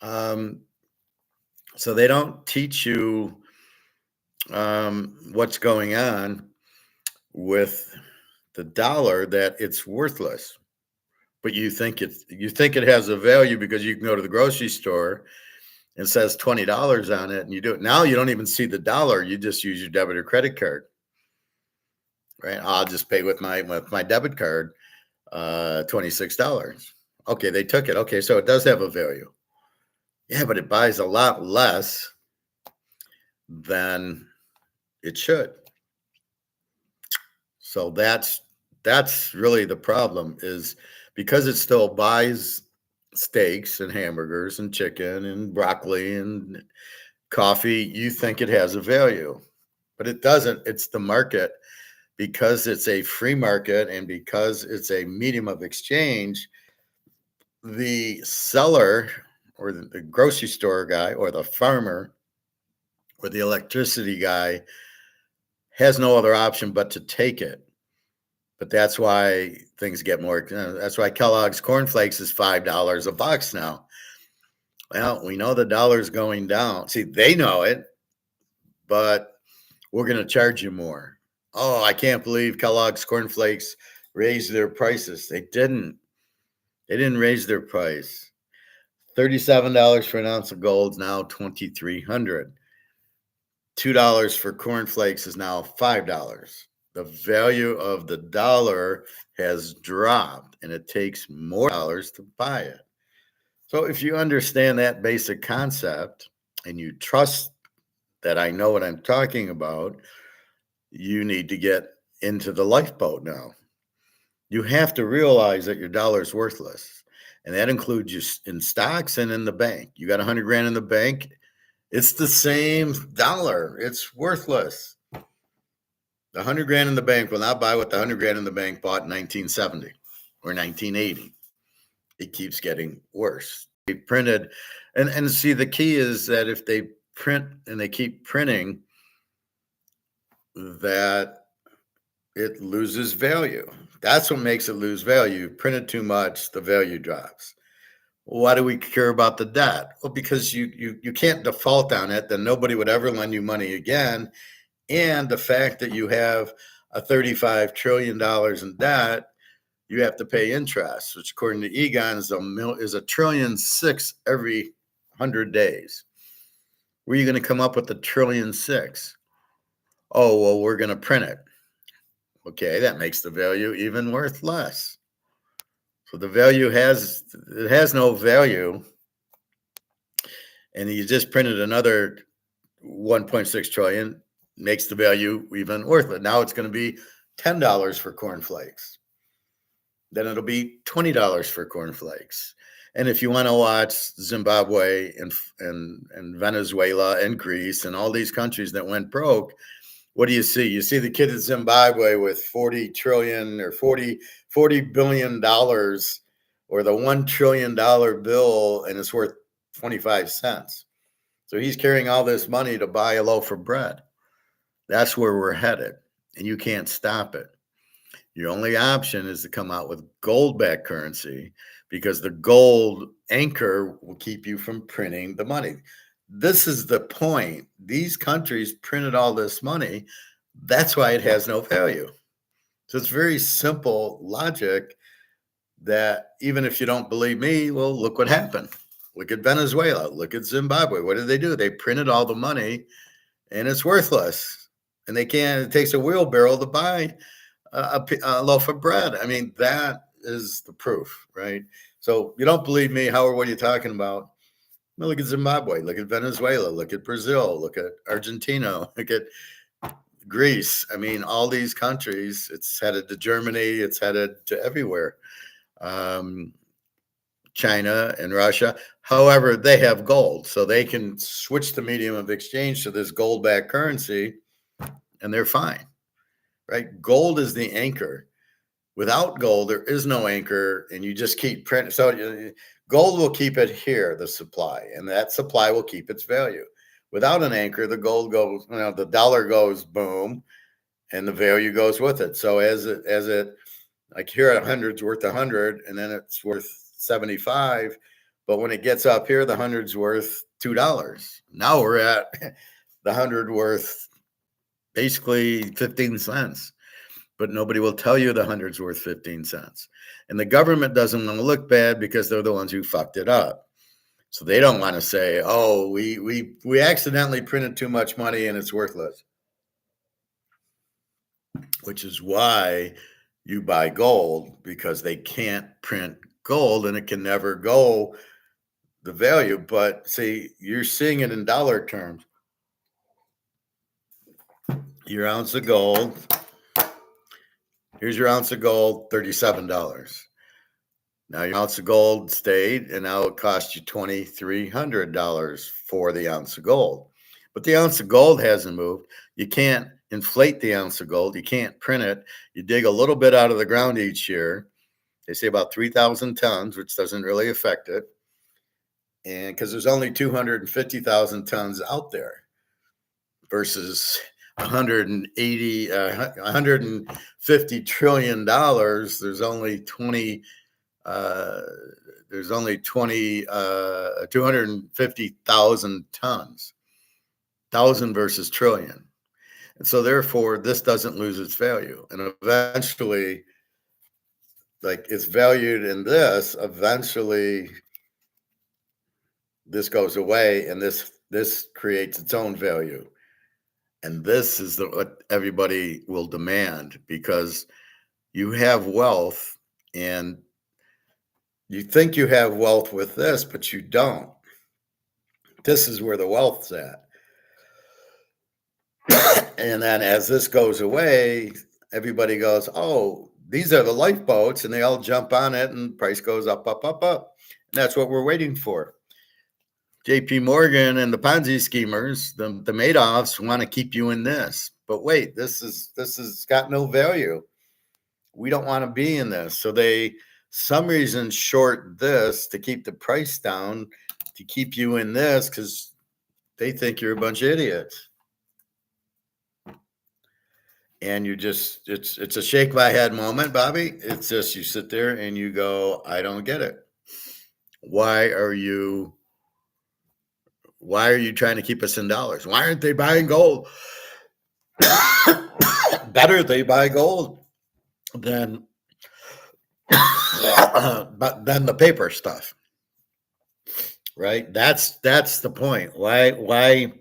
So they don't teach you what's going on with the dollar, that it's worthless. But you think it has a value because you can go to the grocery store and it says $20 on it, and you do it. Now you don't even see the dollar. You just use your debit or credit card. Right? I'll just pay with my debit card, $26. Okay, they took it. Okay, so it does have a value. Yeah, but it buys a lot less than it should. So that's really the problem, is because it still buys steaks and hamburgers and chicken and broccoli and coffee, you think it has a value, but it doesn't. It's the market. Because it's a free market and because it's a medium of exchange, the seller or the grocery store guy or the farmer or the electricity guy has no other option but to take it. But that's why things get more. That's why Kellogg's cornflakes is $5 a box now. Well, we know the dollar's going down. See, they know it, but we're going to charge you more. Oh, I can't believe Kellogg's cornflakes raised their prices. They didn't. They didn't raise their price. $37 for an ounce of gold is now $2,300. $2 for cornflakes is now $5. The value of the dollar has dropped, and it takes more dollars to buy it. So if you understand that basic concept and you trust that I know what I'm talking about, you need to get into the lifeboat now. You have to realize that your dollar is worthless. And that includes you in stocks and in the bank. You got 100 grand in the bank, it's the same dollar. It's worthless. The 100 grand in the bank will not buy what the 100 grand in the bank bought in 1970 or 1980. It keeps getting worse. They printed, and see, the key is that if they print and they keep printing, that it loses value. That's what makes it lose value. You print it too much, the value drops. Why do we care about the debt? Well, because you can't default on it, then nobody would ever lend you money again. And the fact that you have a $35 trillion in debt, you have to pay interest, which according to Egon is $1.6 trillion every 100 days. Where are you going to come up with $1.6 trillion? Oh, well, we're going to print it. Okay, that makes the value even worth less. So the value has no value, and you just printed another 1.6 trillion, makes the value even worth it. Now it's going to be $10 for cornflakes. Then it'll be $20 for cornflakes. And if you want to watch Zimbabwe and Venezuela and Greece and all these countries that went broke, what do you see? You see the kid in Zimbabwe with 40 trillion or 40 billion dollars, or the $1 trillion bill, and it's worth 25 cents. So he's carrying all this money to buy a loaf of bread. That's where we're headed, and you can't stop it. Your only option is to come out with gold-backed currency, because the gold anchor will keep you from printing the money. This is the point. These countries printed all this money. That's why it has no value. So it's very simple logic that even if you don't believe me, well, look what happened. Look at Venezuela. Look at Zimbabwe. What did they do? They printed all the money, and it's worthless. And they can't. It takes a wheelbarrow to buy a loaf of bread. I mean, that is the proof, right? So you don't believe me, Howard? What are you talking about? Well, look at Zimbabwe, look at Venezuela, look at Brazil, look at Argentina, look at Greece. I mean, all these countries, it's headed to Germany, it's headed to everywhere. China and Russia. However, they have gold, so they can switch the medium of exchange to this gold-backed currency, and they're fine, right? Gold is the anchor. Without gold, there is no anchor, and you just keep printing. So gold will keep it here, the supply, and that supply will keep its value. Without an anchor, the gold goes, the dollar goes boom, and the value goes with it. So as it like here at 100's worth 100, and then it's worth 75. But when it gets up here, the 100's worth $2. Now we're at the 100 worth basically 15 cents. But nobody will tell you the 100's worth 15 cents. And the government doesn't want to look bad because they're the ones who fucked it up. So they don't want to say, oh, we accidentally printed too much money and it's worthless. Which is why you buy gold, because they can't print gold and it can never go the value. But see, you're seeing it in dollar terms. Your ounce of gold. Here's your ounce of gold, $37. Now your ounce of gold stayed, and now it cost you $2,300 for the ounce of gold. But the ounce of gold hasn't moved. You can't inflate the ounce of gold. You can't print it. You dig a little bit out of the ground each year. They say about 3,000 tons, which doesn't really affect it. And because there's only 250,000 tons out there versus 150 trillion dollars, there's only 250,000 tons, 1,000 versus trillion. And so therefore this doesn't lose its value. And eventually, like it's valued in this, eventually this goes away and this creates its own value. And this is what everybody will demand, because you have wealth and you think you have wealth with this, but you don't. This is where the wealth's at. And then as this goes away, everybody goes, oh, these are the lifeboats, and they all jump on it and price goes up, up, up, up. And that's what we're waiting for. JP Morgan and the Ponzi schemers, the Madoffs, want to keep you in this. But wait, this is got no value. We don't want to be in this. So they, some reason, short this to keep the price down, to keep you in this, because they think you're a bunch of idiots. And you just, it's a shake my head moment, Bobby. It's just, you sit there and you go, I don't get it. Why are you trying to keep us in dollars? Why aren't they buying gold? Better they buy gold than than the paper stuff, right? That's the point. Why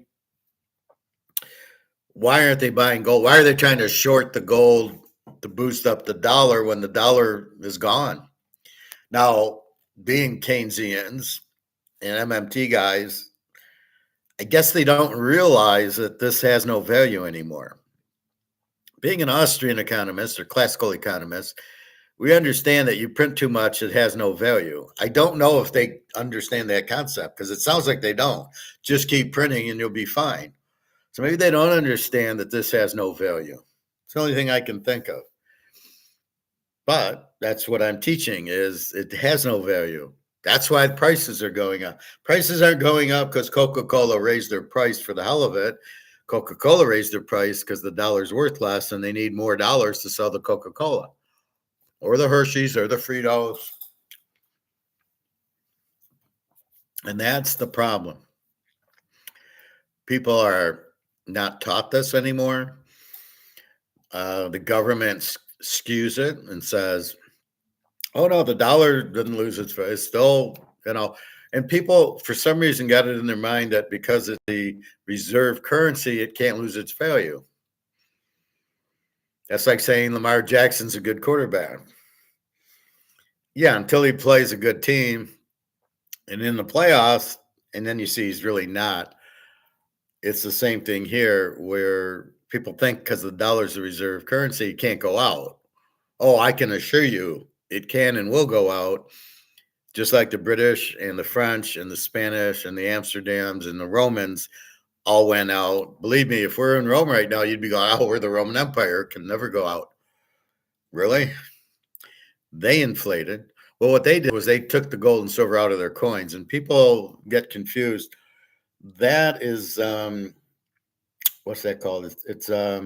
aren't they buying gold? Why are they trying to short the gold to boost up the dollar when the dollar is gone? Now, being Keynesians and MMT guys, I guess they don't realize that this has no value anymore. Being an Austrian economist or classical economist, we understand that you print too much, it has no value. I don't know if they understand that concept, because it sounds like they don't. Just keep printing and you'll be fine. So maybe they don't understand that this has no value. It's the only thing I can think of. But that's what I'm teaching, is it has no value. That's why prices are going up. Prices aren't going up because Coca-Cola raised their price for the hell of it. Coca-Cola raised their price because the dollar's worth less and they need more dollars to sell the Coca-Cola or the Hershey's or the Fritos. And that's the problem. People are not taught this anymore. The government skews it and says, oh no, the dollar doesn't lose its value. It's still, and people for some reason got it in their mind that because it's the reserve currency, it can't lose its value. That's like saying Lamar Jackson's a good quarterback. Yeah, until he plays a good team and in the playoffs, and then you see he's really not. It's the same thing here, where people think because the dollar's the reserve currency, it can't go out. Oh, I can assure you it can and will go out, just like the British and the French and the Spanish and the Amsterdams and the Romans all went out. Believe me, if we're in Rome right now, you'd be going, oh, we're the Roman Empire, can never go out. Really? They inflated. Well, what they did was they took the gold and silver out of their coins, and people get confused. That is, what's that called? It's I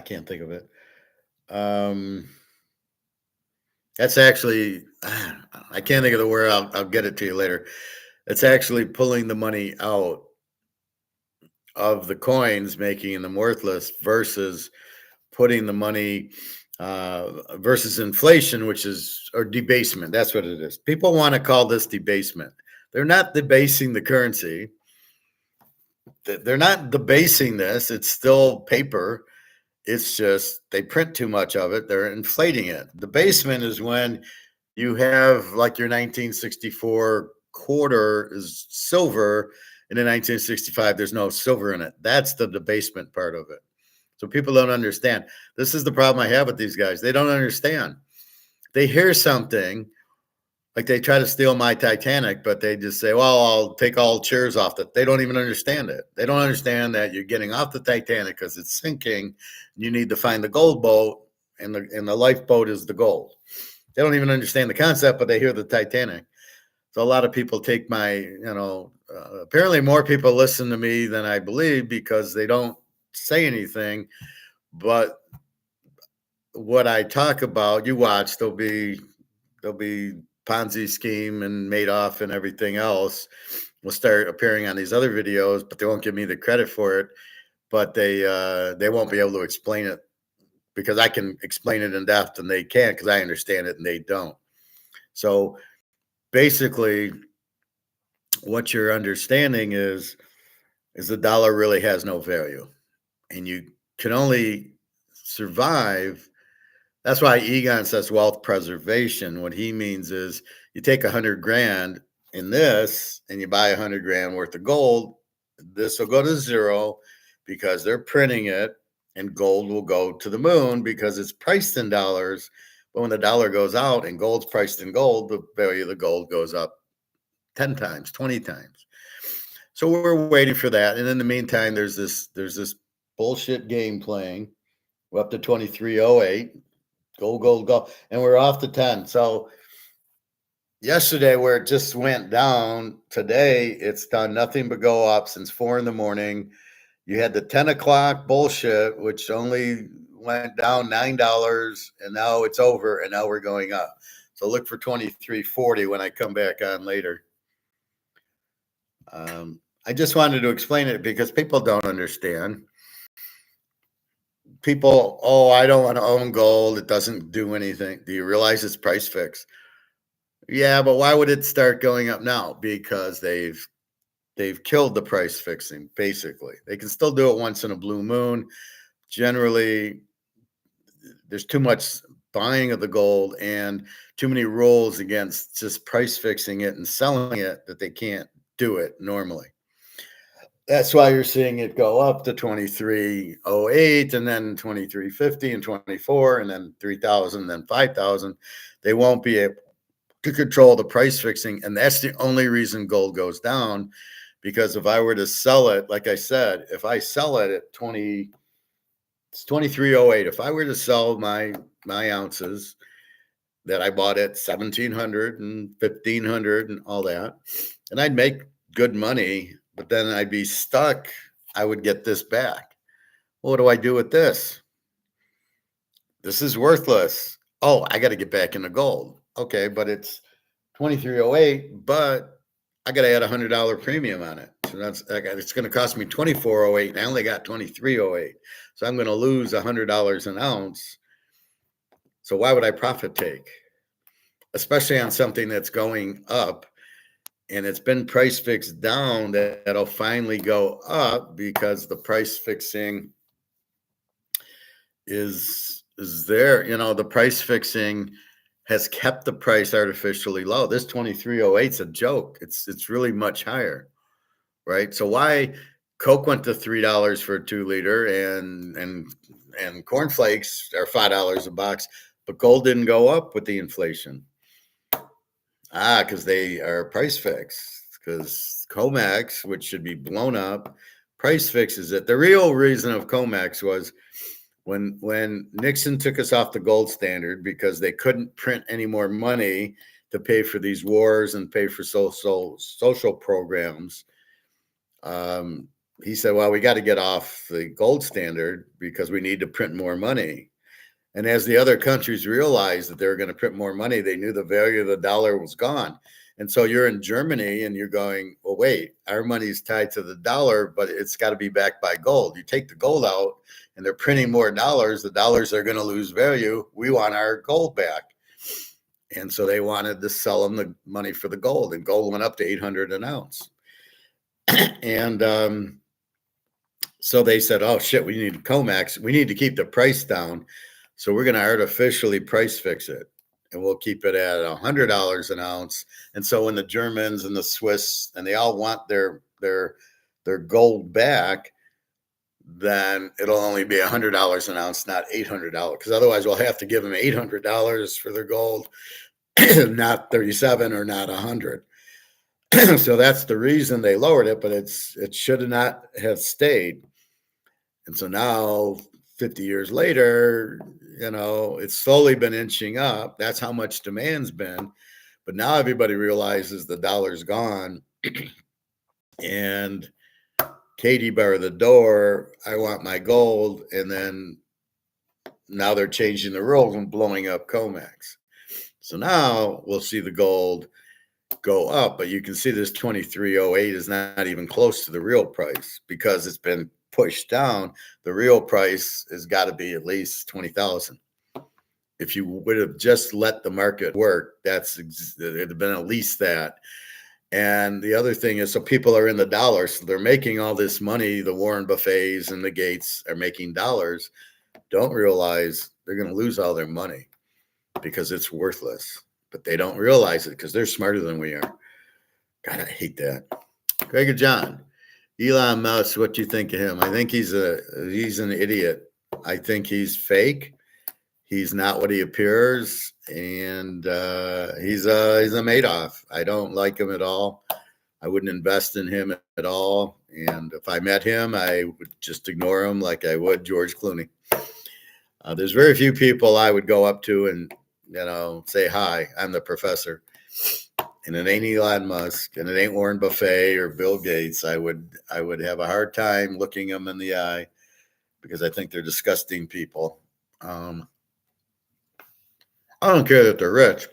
can't think of it. That's actually, I can't think of the word. I'll get it to you later. It's actually pulling the money out of the coins, making them worthless, versus putting the money versus inflation, which is, or debasement. That's what it is. People want to call this debasement. They're not debasing the currency. They're not debasing this. It's still paper. It's just they print too much of it. They're inflating it. Debasement is when you have like your 1964 quarter is silver, and in 1965 there's no silver in it. That's the debasement part of it. So people don't understand. This is the problem I have with these guys. They don't understand. they hear something, like they try to steal my Titanic, but they just say, well, I'll take all chairs off the. They don't even understand it. They don't understand that you're getting off the Titanic because it's sinking. You need to find the gold boat, and the lifeboat is the gold. They don't even understand the concept, but they hear the Titanic. So a lot of people take my, apparently more people listen to me than I believe because they don't say anything. But what I talk about, you watch, there'll be Ponzi scheme and Madoff and everything else will start appearing on these other videos, but they won't give me the credit for it. But they won't be able to explain it because I can explain it in depth and they can't because I understand it and they don't. So basically, what you're understanding is the dollar really has no value, and you can only survive. That's why Egon says wealth preservation. What he means is you take 100 grand in this and you buy 100 grand worth of gold. This will go to zero because they're printing it, and gold will go to the moon because it's priced in dollars. But when the dollar goes out and gold's priced in gold, the value of the gold goes up 10 times, 20 times. So we're waiting for that. And in the meantime, there's this bullshit game playing. We're up to 2308. Go. And we're off to 10. So yesterday, where it just went down, today it's done nothing but go up since 4 a.m. You had the 10 o'clock bullshit, which only went down $9, and now it's over, and now we're going up. So look for 2340 when I come back on later. I just wanted to explain it because people don't understand. People, I don't want to own gold. It doesn't do anything. Do you realize it's price fixed? Yeah, but why would it start going up now? Because they've killed the price fixing, basically. They can still do it once in a blue moon. Generally, there's too much buying of the gold and too many rules against just price fixing it and selling it that they can't do it normally. That's why you're seeing it go up to 2308 and then 2350 and 24 and then 3000 and then 5000. They won't be able to control the price fixing, and that's the only reason gold goes down. Because if I were to sell it, like I said, if I sell it at it's 2308. If I were to sell my ounces that I bought at 1700 and 1500 and all that, and I'd make good money, but then I'd be stuck. I would get this back. Well, what do I do with this? This is worthless. Oh, I got to get back into gold. Okay, but it's 2308, but I got to add $100 premium on it. So it's going to cost me 2408, and I only got 2308. So I'm going to lose $100 an ounce. So why would I profit take? Especially on something that's going up, and it's been price fixed down, that'll finally go up because the price fixing is there. The price fixing has kept the price artificially low. This 2308 is a joke. It's really much higher, right? So why Coke went to $3 for a 2-liter and cornflakes are $5 a box, but gold didn't go up with the inflation? Because they are price fixed. Because COMEX, which should be blown up, price fixes it. The real reason of COMEX was when Nixon took us off the gold standard because they couldn't print any more money to pay for these wars and pay for social programs. He said, well, we got to get off the gold standard because we need to print more money. And as the other countries realized that they were going to print more money, they knew the value of the dollar was gone. And so you're in Germany and you're going, well, wait, our money's tied to the dollar, but it's got to be backed by gold. You take the gold out and they're printing more dollars. The dollars are going to lose value. We want our gold back. And so they wanted to sell them the money for the gold, and gold went up to 800 an ounce. And so they said, oh, shit, we need COMEX. We need to keep the price down. So we're going to artificially price fix it, and we'll keep it at $100 an ounce. And so when the Germans and the Swiss, and they all want their gold back, then it'll only be $100 an ounce, not $800. Because otherwise, we'll have to give them $800 for their gold, not 37 or not 100. So that's the reason they lowered it, but it should have not have stayed. And so now, 50 years later, it's slowly been inching up. That's how much demand's been. But now everybody realizes the dollar's gone. And Katie bar the door, I want my gold. And then now they're changing the rules and blowing up COMEX. So now we'll see the gold go up, but you can see this 2308 is not even close to the real price because it's been pushed down. The real price has got to be at least 20,000. If you would have just let the market work, it'd have been at least that. And the other thing is, so people are in the dollars, so they're making all this money. The Warren Buffets and the Gates are making dollars, don't realize they're going to lose all their money because it's worthless. But they don't realize it because they're smarter than we are. God, I hate that. Greg and John, Elon Musk, what do you think of him? I think he's an idiot. I think he's fake. He's not what he appears, and he's a Madoff. I don't like him at all. I wouldn't invest in him at all. And if I met him, I would just ignore him like I would George Clooney. There's very few people I would go up to and say, hi, I'm the professor. And it ain't Elon Musk and it ain't Warren Buffet or Bill Gates. I would have a hard time looking them in the eye because I think they're disgusting people. I don't care that they're rich.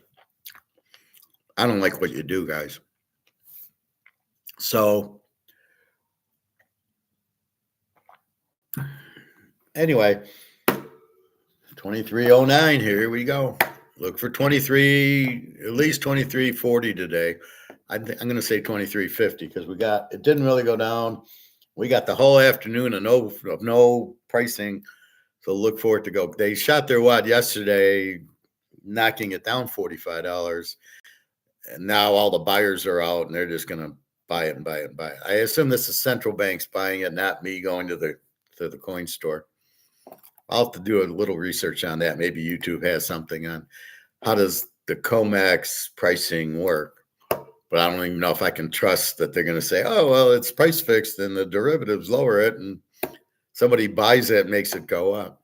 I don't like what you do, guys. So anyway, 2309, here we go. Look for 23, at least 2340 today. I'm going to say 2350 because it didn't really go down. We got the whole afternoon of no pricing. So look for it to go. They shot their wad yesterday, knocking it down $45. And now all the buyers are out and they're just going to buy it and buy it and buy it. I assume this is central banks buying it, not me going to the coin store. I'll have to do a little research on that. Maybe YouTube has something on how does the COMEX pricing work. But I don't even know if I can trust that they're going to say, oh, well, it's price fixed and the derivatives lower it and somebody buys it, makes it go up.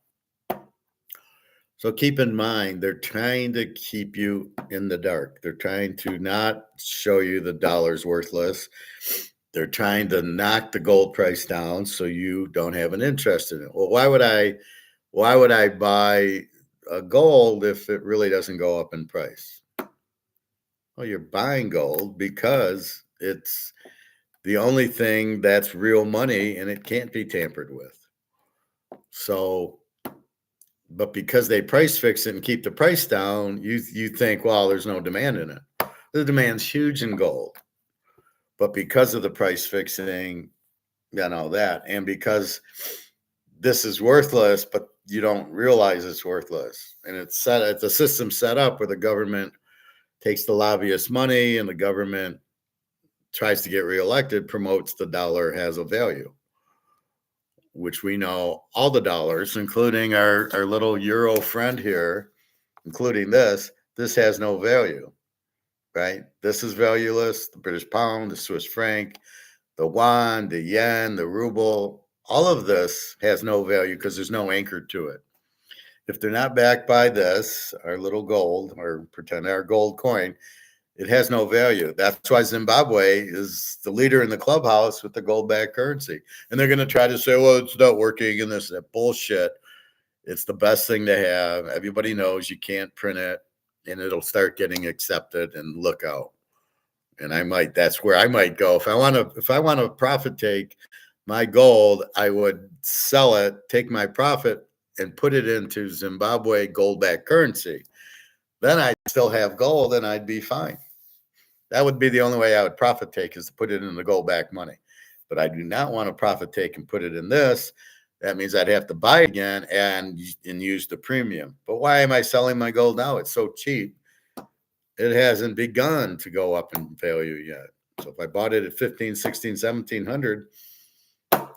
So keep in mind, they're trying to keep you in the dark. They're trying to not show you the dollar's worthless. They're trying to knock the gold price down so you don't have an interest in it. Well, why would I buy a gold if it really doesn't go up in price? Well, you're buying gold because it's the only thing that's real money and it can't be tampered with. So, but because they price fix it and keep the price down, you think, well, there's no demand in it. The demand's huge in gold. But because of the price fixing, that, and because this is worthless, but you don't realize it's worthless. And it's a system set up where the government takes the lobbyist money and the government tries to get reelected, promotes the dollar has a value, which we know all the dollars, including our little euro friend here, including this has no value, right? This is valueless. The British pound, the Swiss franc, the yuan, the yen, the ruble, all of this has no value because there's no anchor to it. If they're not backed by this, our little gold, or pretend our gold coin, it has no value. That's why Zimbabwe is the leader in the clubhouse with the gold-backed currency. And they're going to try to say, well, it's not working and this and that. Bullshit. It's the best thing to have. Everybody knows you can't print it and it'll start getting accepted, and look out. And that's where I might go. If I want to profit take my gold, I would sell it, take my profit and put it into Zimbabwe gold-backed currency. Then I'd still have gold and I'd be fine. That would be the only way I would profit take, is to put it in the gold-backed money. But I do not want to profit take and put it in this. That means I'd have to buy again and use the premium. But why am I selling my gold now? It's so cheap. It hasn't begun to go up in value yet. So if I bought it at 15, 16, 1700,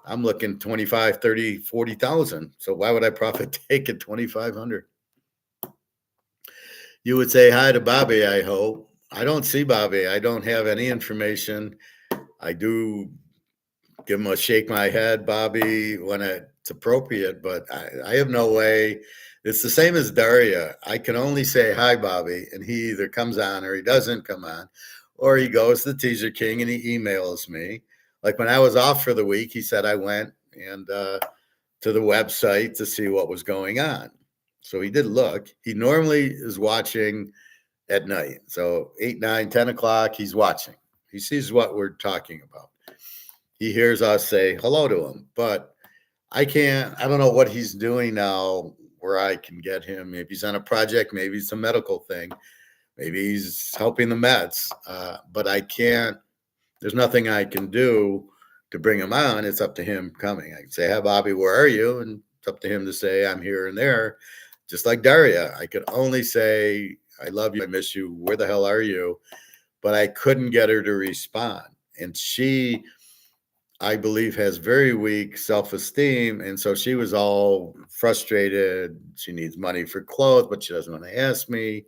I'm looking 25, 30, 40,000. So why would I profit take at 2,500? You would say hi to Bobby, I hope. I don't see Bobby. I don't have any information. I do give him a shake my head, Bobby, when it's appropriate, but I have no way. It's the same as Daria. I can only say hi, Bobby, and he either comes on or he doesn't come on, or he goes to Teaser King and he emails me. Like when I was off for the week, he said I went and to the website to see what was going on. So he did look. He normally is watching at night. So 8, 9, 10 o'clock, he's watching. He sees what we're talking about. He hears us say hello to him, but I don't know what he's doing now where I can get him. Maybe he's on a project, maybe it's a medical thing, maybe he's helping the Mets, but I can't, there's nothing I can do to bring him on. It's up to him coming. I can say, hi, Bobby, where are you? And it's up to him to say, I'm here and there. Just like Daria, I could only say, I love you, I miss you, where the hell are you? But I couldn't get her to respond. And she, I believe, has very weak self-esteem. And so she was all frustrated. She needs money for clothes, but she doesn't want to ask me.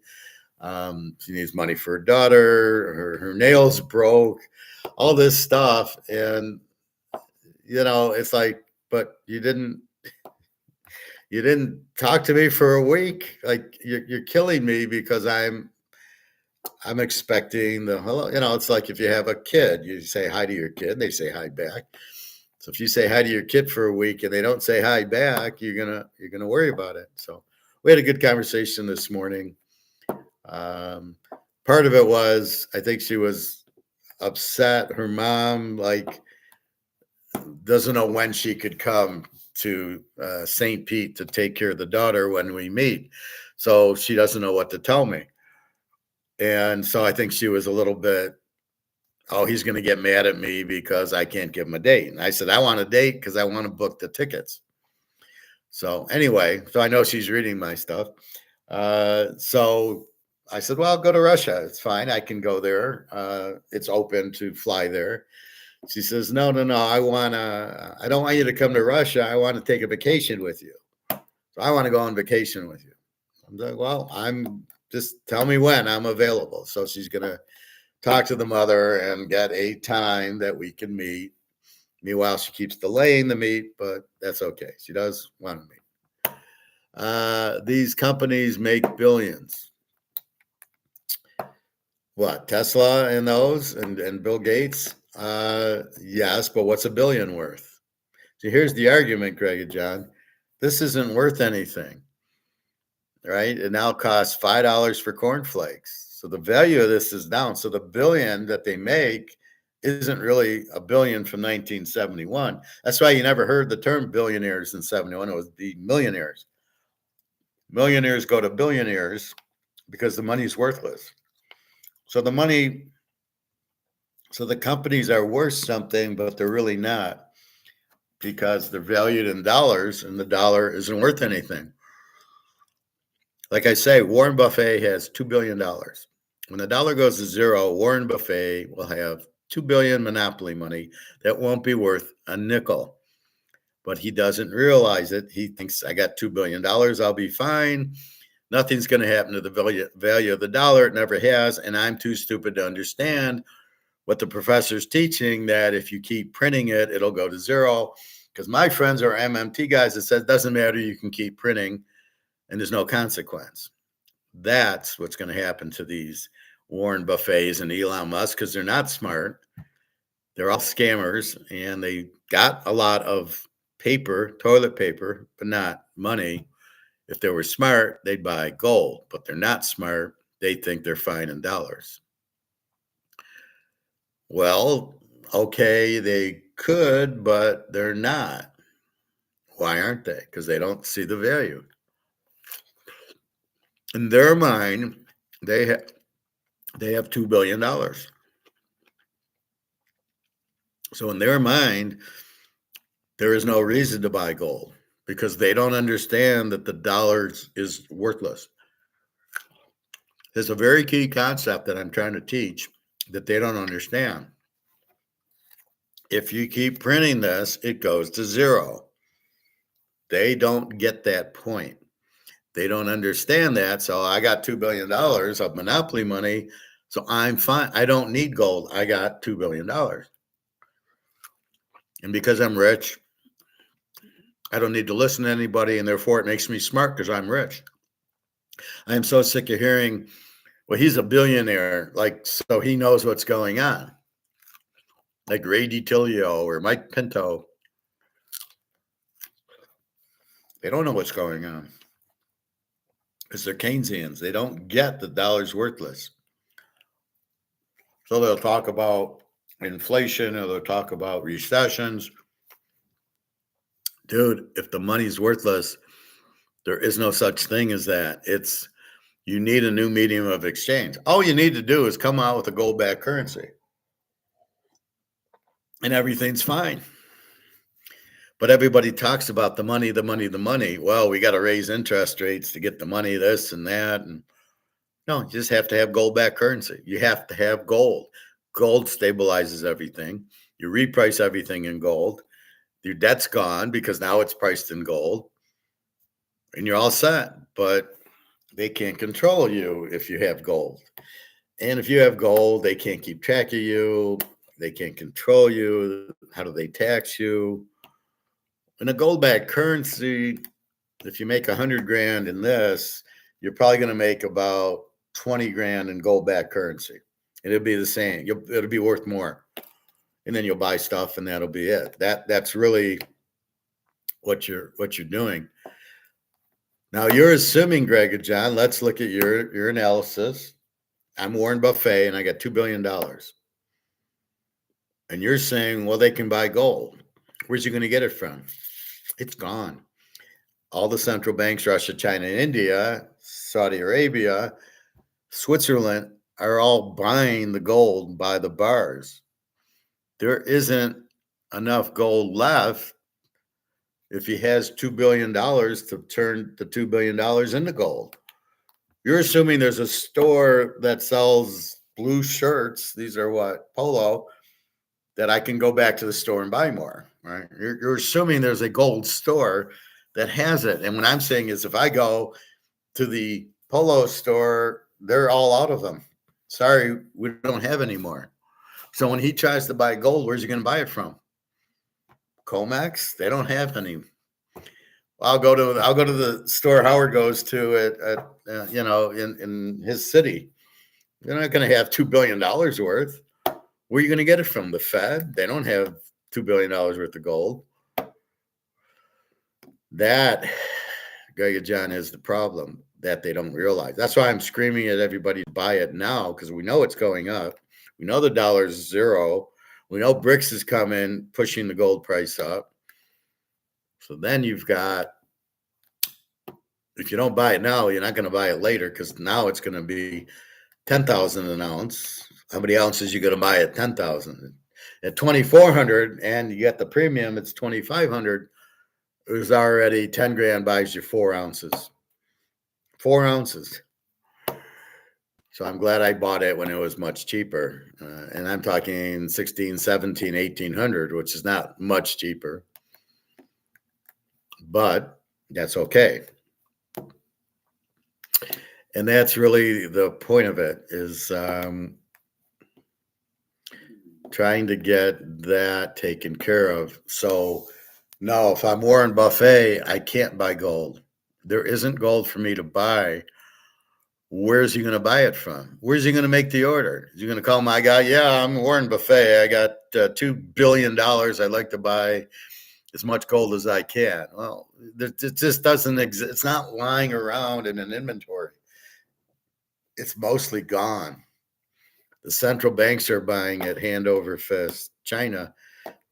She needs money for her daughter. Her nails broke, all this stuff. And, it's like, but you didn't talk to me for a week. Like you're killing me because I'm expecting the hello. It's like if you have a kid, you say hi to your kid, they say hi back. So if you say hi to your kid for a week and they don't say hi back, you're gonna worry about it. So we had a good conversation this morning. Part of it was I think she was upset. Her mom doesn't know when she could come to St. Pete to take care of the daughter when we meet. So she doesn't know what to tell me. And so I think she was a little bit, oh, he's going to get mad at me because I can't give him a date. And I said, I want a date because I want to book the tickets. So anyway, so I know she's reading my stuff. So I said, well, I'll go to Russia. It's fine. I can go there. It's open to fly there. She says, no. I don't want you to come to Russia. I want to take a vacation with you. So I want to go on vacation with you. I'm like, well, just tell me when I'm available. So she's going to talk to the mother and get a time that we can meet. Meanwhile, she keeps delaying the meet, but that's okay. She does want to meet. These companies make billions. What, Tesla and those and Bill Gates? Yes, but what's a billion worth? So here's the argument, Greg and John. This isn't worth anything, right? It now costs $5 for cornflakes. So the value of this is down. So the billion that they make isn't really a billion from 1971. That's why you never heard the term billionaires in 71. It was the millionaires. Millionaires go to billionaires because the money's worthless. So the companies are worth something, but they're really not because they're valued in dollars and the dollar isn't worth anything. Like I say, Warren Buffett has $2 billion. When the dollar goes to zero, Warren Buffett will have $2 billion monopoly money that won't be worth a nickel. But he doesn't realize it. He thinks, I got $2 billion, I'll be fine. Nothing's going to happen to the value of the dollar. It never has. And I'm too stupid to understand what the professor's teaching, that if you keep printing it, it'll go to zero. Because my friends are MMT guys that said, doesn't matter, you can keep printing and there's no consequence. That's what's going to happen to these Warren Buffets and Elon Musk because they're not smart. They're all scammers and they got a lot of paper, toilet paper, but not money. If they were smart, they'd buy gold, but they're not smart. They think they're fine in dollars. Well, okay, they could, but they're not. Why aren't they? Because they don't see the value. In their mind, they have $2 billion. So in their mind, there is no reason to buy gold because they don't understand that the dollar is worthless. There's a very key concept that I'm trying to teach that they don't understand. If you keep printing this, it goes to zero. They don't get that point. They don't understand that. So I got $2 billion of monopoly money. So I'm fine. I don't need gold. I got $2 billion. And because I'm rich, I don't need to listen to anybody. And therefore, it makes me smart because I'm rich. I am so sick of hearing, well, he's a billionaire. Like, so he knows what's going on. Like Ray DiTilio or Mike Pinto. They don't know what's going on because they're Keynesians. They don't get the dollar's worthless. So they'll talk about inflation or they'll talk about recessions. Dude, if the money's worthless, there is no such thing as that. You need a new medium of exchange. All you need to do is come out with a gold-backed currency. And everything's fine. But everybody talks about the money, the money, the money. Well, we got to raise interest rates to get the money, this and that. And no, you just have to have gold-backed currency. You have to have gold. Gold stabilizes everything. You reprice everything in gold. Your debt's gone because now it's priced in gold. And you're all set. But they can't control you if you have gold. And if you have gold, they can't keep track of you. They can't control you. How do they tax you? In a gold-backed currency, if you make 100 grand in this, you're probably going to make about 20 grand in gold-backed currency. And it'll be the same. It'll be worth more. And then you'll buy stuff and that'll be it. That's really what you're doing. Now you're assuming, Greg and John, let's look at your analysis. I'm Warren Buffett and I got $2 billion. And you're saying, well, they can buy gold. Where's you going to get it from? It's gone. All the central banks, Russia, China, India, Saudi Arabia, Switzerland, are all buying the gold by the bars. There isn't enough gold left if he has $2 billion to turn the $2 billion into gold. You're assuming there's a store that sells blue shirts. These are what? Polo. That I can go back to the store and buy more, right? You're assuming there's a gold store that has it. And what I'm saying is if I go to the Polo store, they're all out of them. Sorry, we don't have any more. So when he tries to buy gold, where's he going to buy it from? COMEX? They don't have any. I'll go to the store Howard goes to at in his city. They're not going to have $2 billion worth. Where are you going to get it from? The Fed? They don't have $2 billion worth of gold. That, Greg and John, is the problem that they don't realize. That's why I'm screaming at everybody to buy it now, because we know it's going up. We know the dollar's zero. We know BRICS is coming, pushing the gold price up. So then you've got, if you don't buy it now, you're not going to buy it later, because now it's going to be 10,000 an ounce. How many ounces you going to buy at 10,000? At 2,400, and you get the premium, it's 2,500. It was already 10 grand buys you 4 ounces. 4 ounces. So I'm glad I bought it when it was much cheaper. And I'm talking 16, 17, 1,800, which is not much cheaper. But that's okay. And that's really the point of it, is trying to get that taken care of. So no, if I'm Warren Buffett, I can't buy gold. There isn't gold for me to buy. Where's he going to buy it from? Where's he going to make the order? Is he going to call my guy? Yeah, I'm Warren Buffett. I got $2 billion. I'd like to buy as much gold as I can. Well, it just doesn't exist. It's not lying around in an inventory. It's mostly gone. The central banks are buying it hand over fist. China,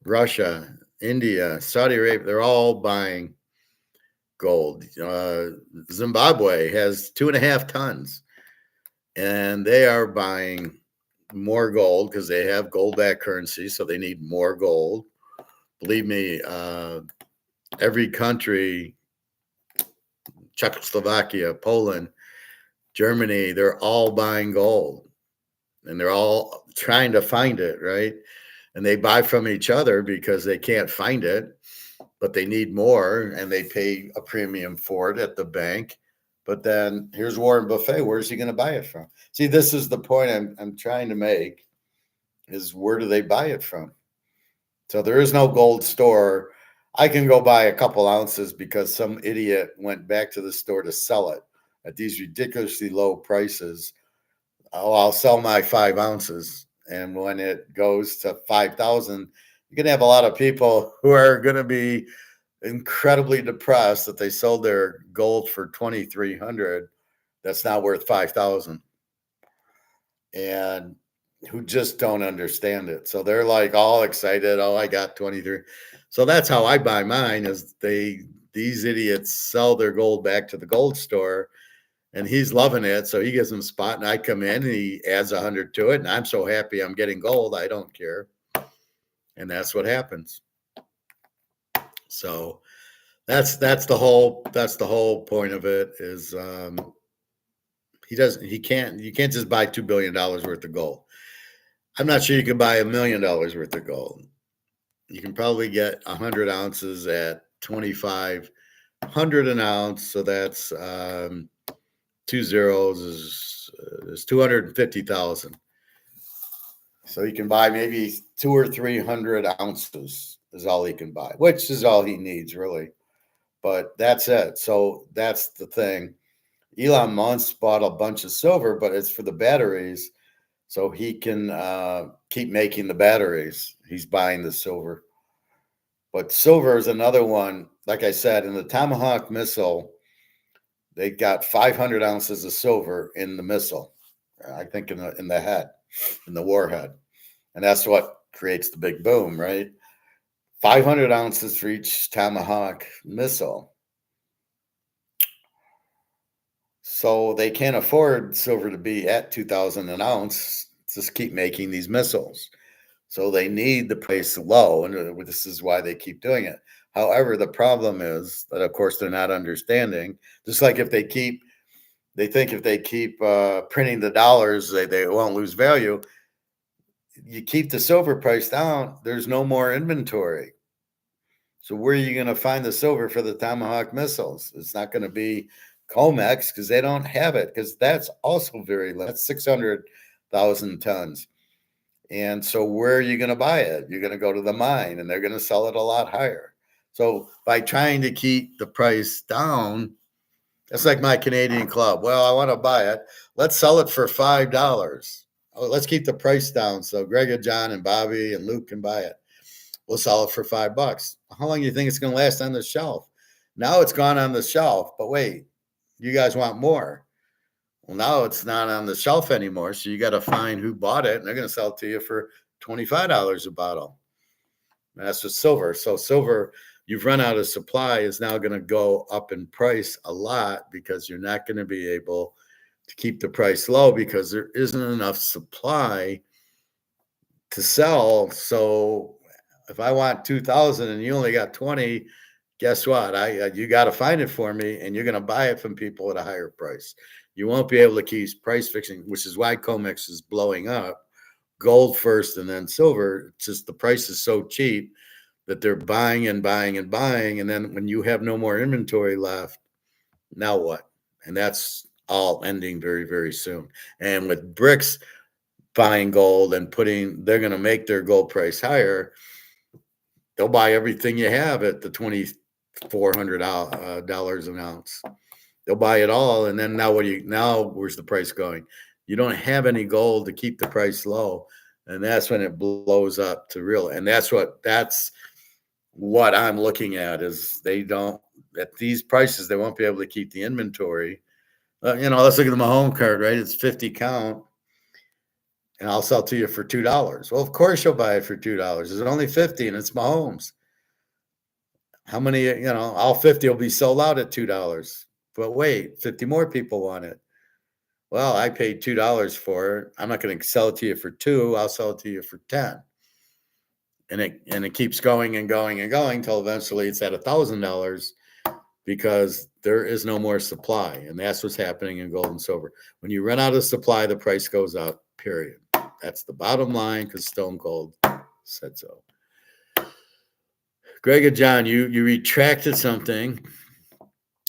Russia, India, Saudi Arabia, they're all buying gold. Zimbabwe has 2.5 tons, and they are buying more gold because they have gold-backed currency, so they need more gold. Believe me, every country, Czechoslovakia, Poland, Germany, they're all buying gold. And they're all trying to find it, right? and they buy from each other because they can't find it, but they need more and they pay a premium for it at the bank. But then here's Warren Buffett. Where's he going to buy it from? See, this is the point I'm trying to make, is where do they buy it from? So there is no gold store. I can go buy a couple ounces because some idiot went back to the store to sell it at these ridiculously low prices. Oh, I'll sell my 5 ounces. And when it goes to 5,000, you're going to have a lot of people who are going to be incredibly depressed that they sold their gold for 2,300. That's not worth 5,000. And who just don't understand it. So they're like all excited. Oh, I got 23. So that's how I buy mine, is these idiots sell their gold back to the gold store, and he's loving it. So he gives them a spot, and I come in and he adds 100 to it. And I'm so happy I'm getting gold. I don't care. And that's what happens. So that's the whole point of it, is you can't just buy $2 billion worth of gold. I'm not sure you can buy $1 million worth of gold. You can probably get 100 ounces at 2,500 an ounce. So that's 2 zeros is 250,000. So you can buy maybe 200 or 300 ounces is all he can buy, which is all he needs, really. But that's it. So that's the thing. Elon Musk bought a bunch of silver, but it's for the batteries, so he can keep making the batteries. He's buying the silver. But silver is another one. Like I said, in the Tomahawk missile, they got 500 ounces of silver in the missile, I think in the head, in the warhead. And that's what creates the big boom, right? 500 ounces for each Tomahawk missile. So they can't afford silver to be at 2,000 an ounce. Just keep making these missiles. So they need the price low, and this is why they keep doing it. However, the problem is that, of course, they're not understanding. Just like if they think if they keep printing the dollars, they won't lose value. You keep the silver price down, there's no more inventory. So where are you going to find the silver for the Tomahawk missiles? It's not going to be COMEX, because they don't have it, because that's also very low. That's 600,000 tons. And so where are you going to buy it? You're going to go to the mine, and they're going to sell it a lot higher. So by trying to keep the price down, that's like my Canadian club. Well, I want to buy it. Let's sell it for $5. Oh, let's keep the price down so Greg and John and Bobby and Luke can buy it. We'll sell it for $5. How long do you think it's going to last on the shelf? Now it's gone on the shelf, but wait, you guys want more. Well, now it's not on the shelf anymore, so you got to find who bought it, and they're going to sell it to you for $25 a bottle. And that's just silver. So silver, you've run out of supply, is now going to go up in price a lot, because you're not going to be able to keep the price low because there isn't enough supply to sell. So if I want 2,000 and you only got 20, guess what? You got to find it for me, and you're going to buy it from people at a higher price. You won't be able to keep price fixing, which is why COMEX is blowing up. Gold first and then silver. It's just the price is so cheap that they're buying and buying and buying. And then when you have no more inventory left, now what? And that's all ending very, very soon. And with BRICS buying gold and they're going to make their gold price higher. They'll buy everything you have at the $2,400 an ounce. They'll buy it all, and then now where's the price going? You don't have any gold to keep the price low, and that's when it blows up to real. And that's what I'm looking at, is at these prices they won't be able to keep the inventory. Let's look at the Mahomes card, right? It's 50 count, and I'll sell to you for $2. Well, of course you'll buy it for $2. It's only 50, and it's Mahomes. How many? All 50 will be sold out at $2. But wait, 50 more people want it. Well, I paid $2 for it. I'm not going to sell it to you for $2. I'll sell it to you for $10. And it keeps going and going and going till eventually it's at $1,000, because there is no more supply. And that's what's happening in gold and silver. When you run out of supply, the price goes up, period. That's the bottom line, because stone cold said so. Greg and John, you retracted something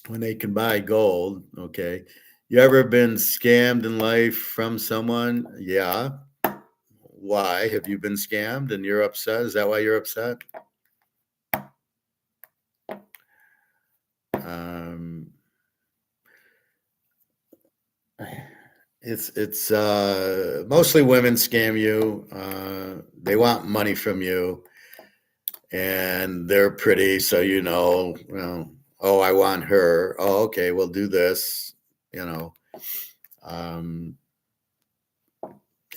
when they can buy gold. Okay. You ever been scammed in life from someone? Yeah. Why? Have you been scammed and you're upset? Is that why you're upset? Um, it's mostly women scam you. They want money from you, and they're pretty, so well, oh, I want her. Oh, okay, we'll do this. You know, um,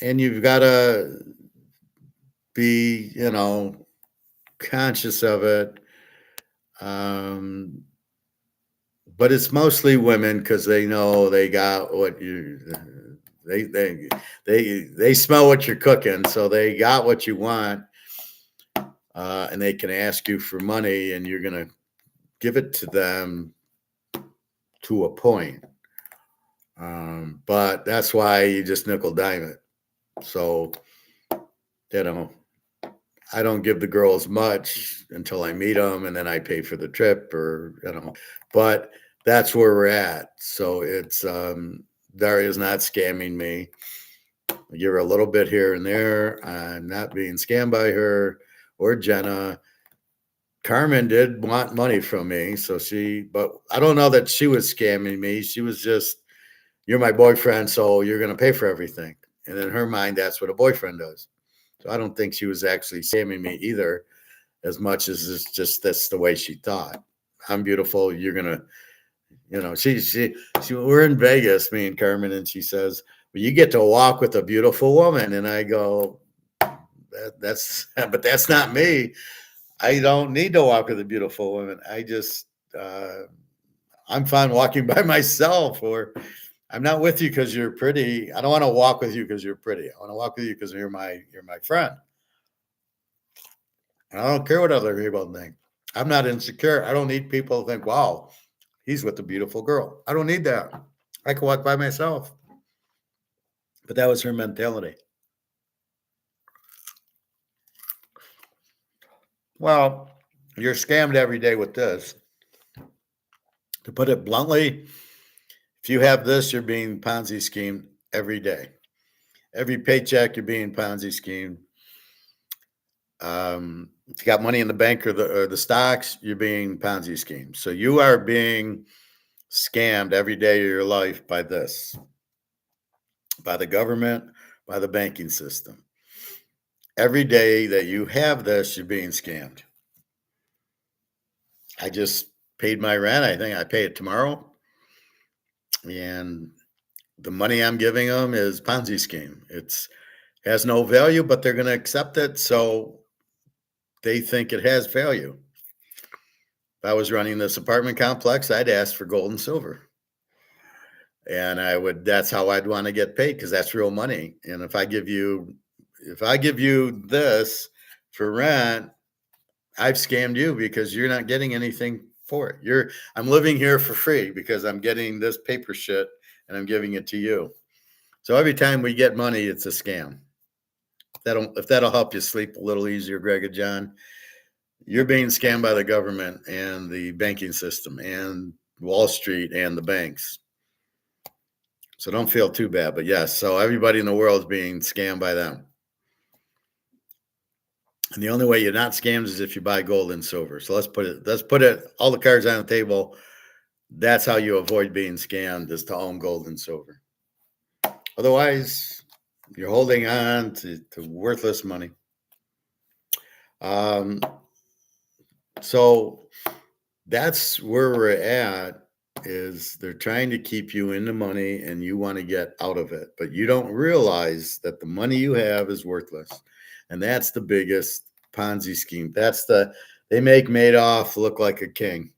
and you've got to be, conscious of it. But it's mostly women because they know they got what you they smell what you're cooking, so they got what you want, and they can ask you for money, and you're gonna give it to them to a point. But that's why you just nickel dime it. So I don't give the girls much until I meet them, and then I pay for the trip, or But that's where we're at. So it's Daria's not scamming me. I give her a little bit here and there. I'm not being scammed by her or Jenna. Carmen did want money from me, but I don't know that she was scamming me. She was just, you're my boyfriend, so you're going to pay for everything. And in her mind, that's what a boyfriend does. So I don't think she was actually scamming me either, as much as it's just that's the way she thought. I'm beautiful. You're gonna, she we're in Vegas, me and Carmen, and she says, well, you get to walk with a beautiful woman. And I go, but that's not me. I don't need to walk with a beautiful woman. I'm fine walking by myself, or I'm not with you because you're pretty. I don't want to walk with you because you're pretty. I want to walk with you because you're my friend. And I don't care what other people think. I'm not insecure. I don't need people to think, wow, he's with a beautiful girl. I don't need that. I can walk by myself. But that was her mentality. Well, you're scammed every day with this. To put it bluntly, if you have this, you're being Ponzi schemed every day. Every paycheck, you're being Ponzi schemed. If you got money in the bank or the stocks, you're being Ponzi schemed. So you are being scammed every day of your life by this, by the government, by the banking system. Every day that you have this, you're being scammed. I just paid my rent. I think I pay it tomorrow. And the money I'm giving them is Ponzi scheme. It has no value, but they're going to accept it. So they think it has value. If I was running this apartment complex, I'd ask for gold and silver. And that's how I'd want to get paid, because that's real money. And if I give you this for rent, I've scammed you, because you're not getting anything for it. I'm living here for free because I'm getting this paper shit and I'm giving it to you. So every time we get money, it's a scam. If that'll help you sleep a little easier, Greg and John, you're being scammed by the government and the banking system and Wall Street and the banks. So don't feel too bad, but yes. So everybody in the world is being scammed by them. And the only way you're not scammed is if you buy gold and silver. So let's put it, all the cards on the table. That's how you avoid being scammed, is to own gold and silver. Otherwise, you're holding on to worthless money. So that's where we're at, is they're trying to keep you in the money and you want to get out of it, but you don't realize that the money you have is worthless. And that's the biggest Ponzi scheme. They make Madoff look like a king,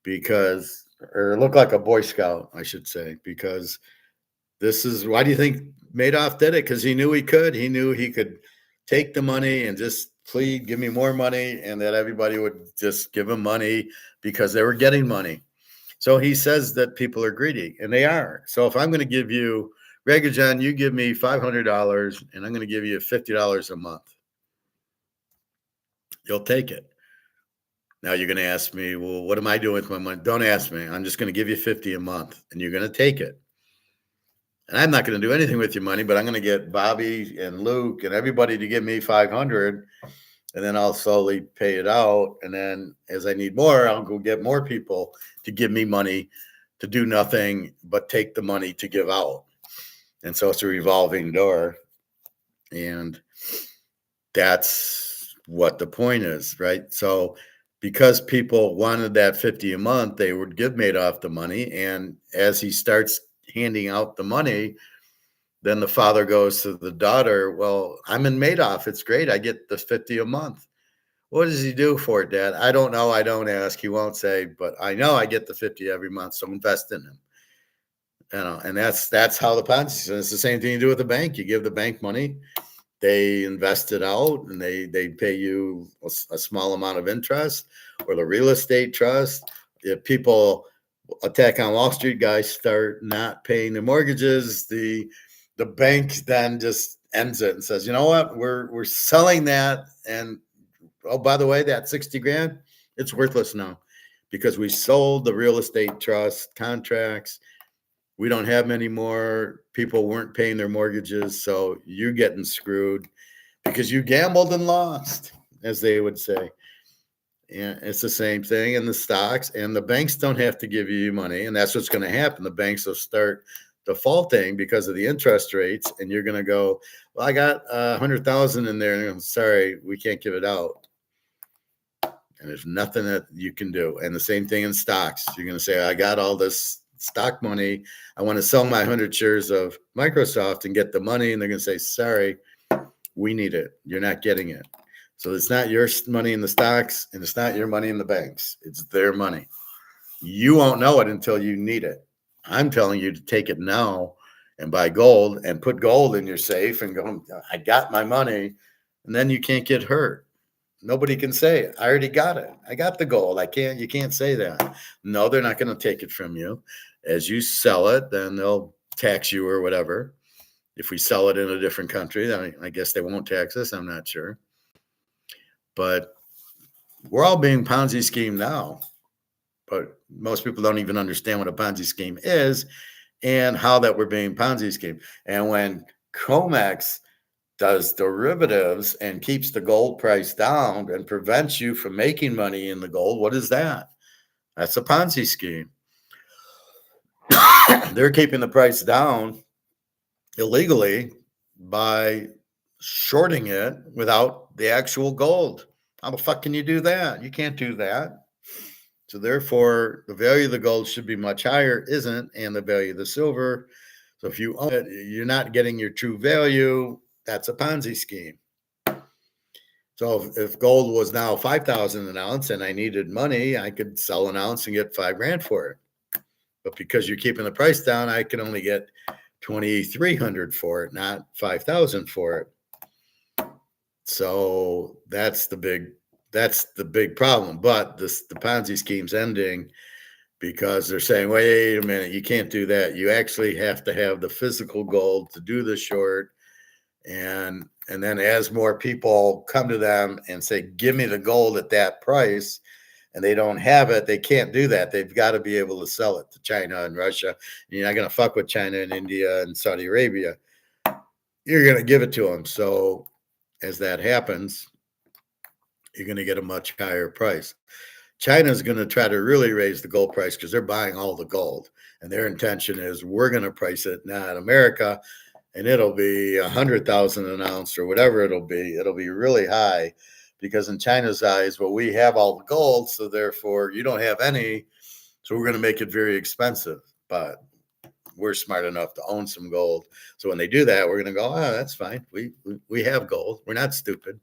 or look like a Boy Scout, I should say, because why do you think Madoff did it? Because he knew he could. He knew he could take the money and just plead, give me more money, and that everybody would just give him money because they were getting money. So he says that people are greedy, and they are. So if I'm going to give you, Greg and John, you give me $500, and I'm going to give you $50 a month. you'll take it. Now you're going to ask me, well, what am I doing with my money? Don't ask me. I'm just going to give you 50 a month and you're going to take it. And I'm not going to do anything with your money, but I'm going to get Bobby and Luke and everybody to give me 500, and then I'll slowly pay it out. And then as I need more, I'll go get more people to give me money to do nothing but take the money to give out. And so it's a revolving door. And that's what the point is, right? So because people wanted that 50 a month, they would give Madoff the money. And as he starts handing out the money, then the father goes to the daughter, well, I'm in Madoff. It's great. I get the 50 a month. What does he do for it, Dad? I don't know. I don't ask. He won't say, but I know I get the 50 every month. So invest in him. And that's how the Ponzi. It's the same thing you do with the bank. You give the bank money, they invest it out, and they pay you a small amount of interest, or the real estate trust. If people attack on Wall Street guys start not paying their mortgages, the bank then just ends it and says, you know what, we're selling that, and oh, by the way, that 60 grand, it's worthless now because we sold the real estate trust contracts. We don't have many more. People weren't paying their mortgages, so you're getting screwed because you gambled and lost, as they would say. And it's the same thing in the stocks, and the banks don't have to give you money, and that's what's going to happen. The banks will start defaulting because of the interest rates, and you're going to go, well, I got 100,000 in there, and I'm sorry, we can't give it out. And there's nothing that you can do. And the same thing in stocks. You're going to say, I got all this stock money. I want to sell my 100 shares of Microsoft and get the money. And they're going to say, sorry, we need it. You're not getting it. So it's not your money in the stocks, and it's not your money in the banks. It's their money. You won't know it until you need it. I'm telling you to take it now and buy gold and put gold in your safe and go, I got my money. And then you can't get hurt. Nobody can say, I already got it. I got the gold. You can't say that. No, they're not going to take it from you. As you sell it, then they'll tax you or whatever. If we sell it in a different country, then I guess they won't tax us. I'm not sure. But we're all being Ponzi schemed now. But most people don't even understand what a Ponzi scheme is and how that we're being Ponzi schemed. And when COMEX does derivatives and keeps the gold price down and prevents you from making money in the gold, what is that? That's a Ponzi scheme. They're keeping the price down illegally by shorting it without the actual gold. How the fuck can you do that? You can't do that. So therefore, the value of the gold should be much higher, isn't, and the value of the silver. So if you own it, you're not getting your true value. That's a Ponzi scheme. So if gold was now 5,000 an ounce and I needed money, I could sell an ounce and get $5,000 for it. But because you're keeping the price down, I can only get 2,300 for it, not 5,000 for it. So that's the big problem. But the Ponzi scheme's ending because they're saying, wait a minute, you can't do that. You actually have to have the physical gold to do the short. And then as more people come to them and say, give me the gold at that price, and they don't have it, they can't do that. They've got to be able to sell it to China and Russia. And you're not going to fuck with China and India and Saudi Arabia. You're going to give it to them. So as that happens, you're going to get a much higher price. China's going to try to really raise the gold price because they're buying all the gold. And their intention is we're going to price it, not America, and it'll be 100,000 an ounce or whatever it'll be. It'll be really high because in China's eyes, well, we have all the gold, so therefore you don't have any, so we're going to make it very expensive. But we're smart enough to own some gold. So when they do that, we're going to go, oh, that's fine. We have gold. We're not stupid.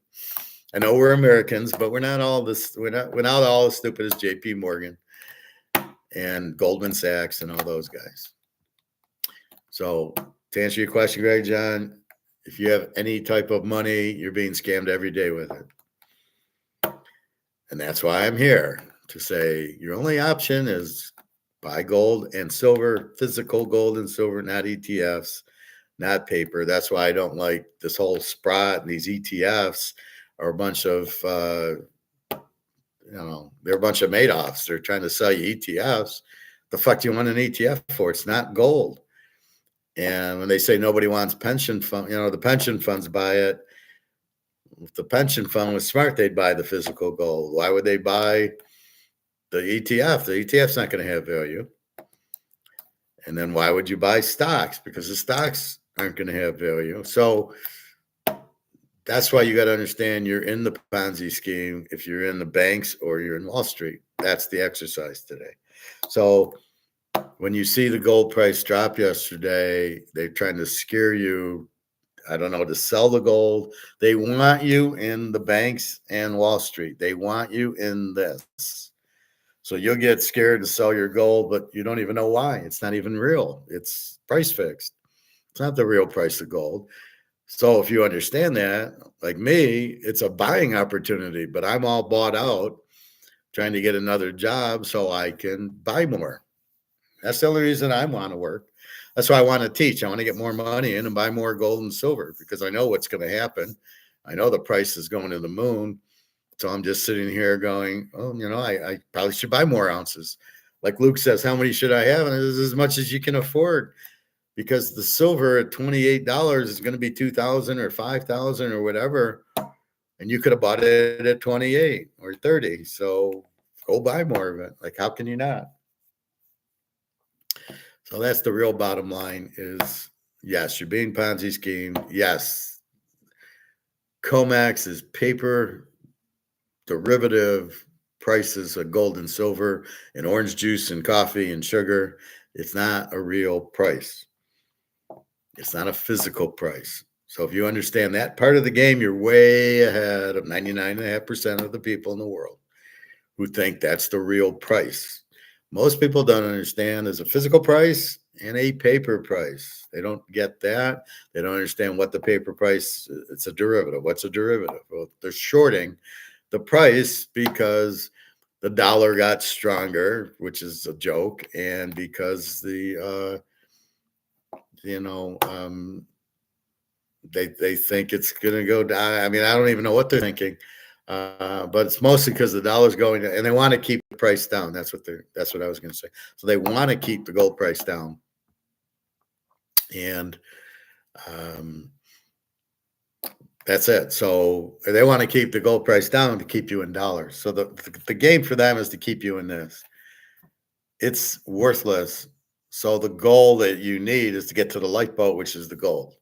I know we're Americans, but we're not all as stupid as J.P. Morgan and Goldman Sachs and all those guys. So to answer your question, Greg John, if you have any type of money, you're being scammed every day with it. And that's why I'm here to say your only option is buy gold and silver, physical gold and silver, not ETFs, not paper. That's why I don't like this whole Sprott and these ETFs are a bunch of, they're a bunch of Madoffs. They're trying to sell you ETFs. The fuck do you want an ETF for? It's not gold. And when they say nobody wants pension fund, the pension funds buy it. If the pension fund was smart, they'd buy the physical gold. Why would they buy the ETF? The ETF's not going to have value. And then why would you buy stocks? Because the stocks aren't going to have value. So that's why you got to understand you're in the Ponzi scheme if you're in the banks or you're in Wall Street. That's the exercise today. So when you see the gold price drop yesterday, they're trying to scare you, I don't know, to sell the gold. They want you in the banks and Wall Street. They want you in this. So you'll get scared to sell your gold, but you don't even know why. It's not even real. It's price fixed. It's not the real price of gold. So if you understand that, like me, it's a buying opportunity, but I'm all bought out trying to get another job so I can buy more. That's the only reason I want to work. That's why I want to teach. I want to get more money in and buy more gold and silver because I know what's going to happen. I know the price is going to the moon. So I'm just sitting here going, oh, I probably should buy more ounces. Like Luke says, how many should I have? And it's as much as you can afford because the silver at $28 is going to be 2,000 or 5,000 or whatever. And you could have bought it at 28 or 30. So go buy more of it. Like, how can you not? So that's the real bottom line is, yes, you're being Ponzi schemed. Yes, COMEX is paper derivative prices of gold and silver and orange juice and coffee and sugar. It's not a real price. It's not a physical price. So if you understand that part of the game, you're way ahead of 99.5% of the people in the world who think that's the real price. Most people don't understand there's a physical price and a paper price. They don't get that. They don't understand what the paper price, it's a derivative. What's a derivative? Well, they're shorting the price because the dollar got stronger, which is a joke, and because they think it's going to go down. I mean, I don't even know what they're thinking, but it's mostly because the dollar's going down, and they want to keep the price down. That's what I was going to say. So they want to keep the gold price down, and that's it. So they want to keep the gold price down to keep you in dollars. So the game for them is to keep you in this. It's worthless. So the goal that you need is to get to the lifeboat, which is the gold.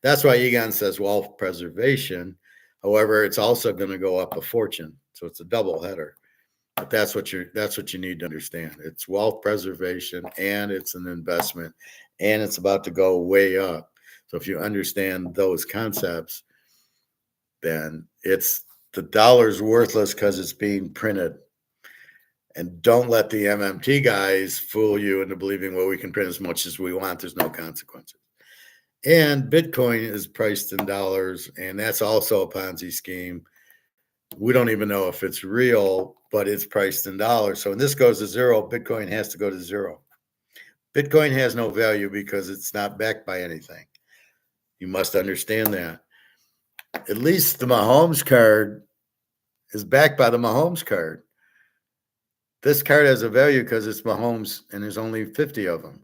That's why Egon says wealth preservation. However, it's also going to go up a fortune. So it's a double header. But that's what you need to understand. It's wealth preservation and it's an investment and it's about to go way up. So if you understand those concepts, then it's the dollar's worthless because it's being printed. And don't let the MMT guys fool you into believing, well, we can print as much as we want. There's no consequences. And Bitcoin is priced in dollars, and that's also a Ponzi scheme. We don't even know if it's real, but it's priced in dollars. So when this goes to zero, Bitcoin has to go to zero. Bitcoin has no value because it's not backed by anything. You must understand that. At least the Mahomes card is backed by the Mahomes card. This card has a value because it's Mahomes and there's only 50 of them.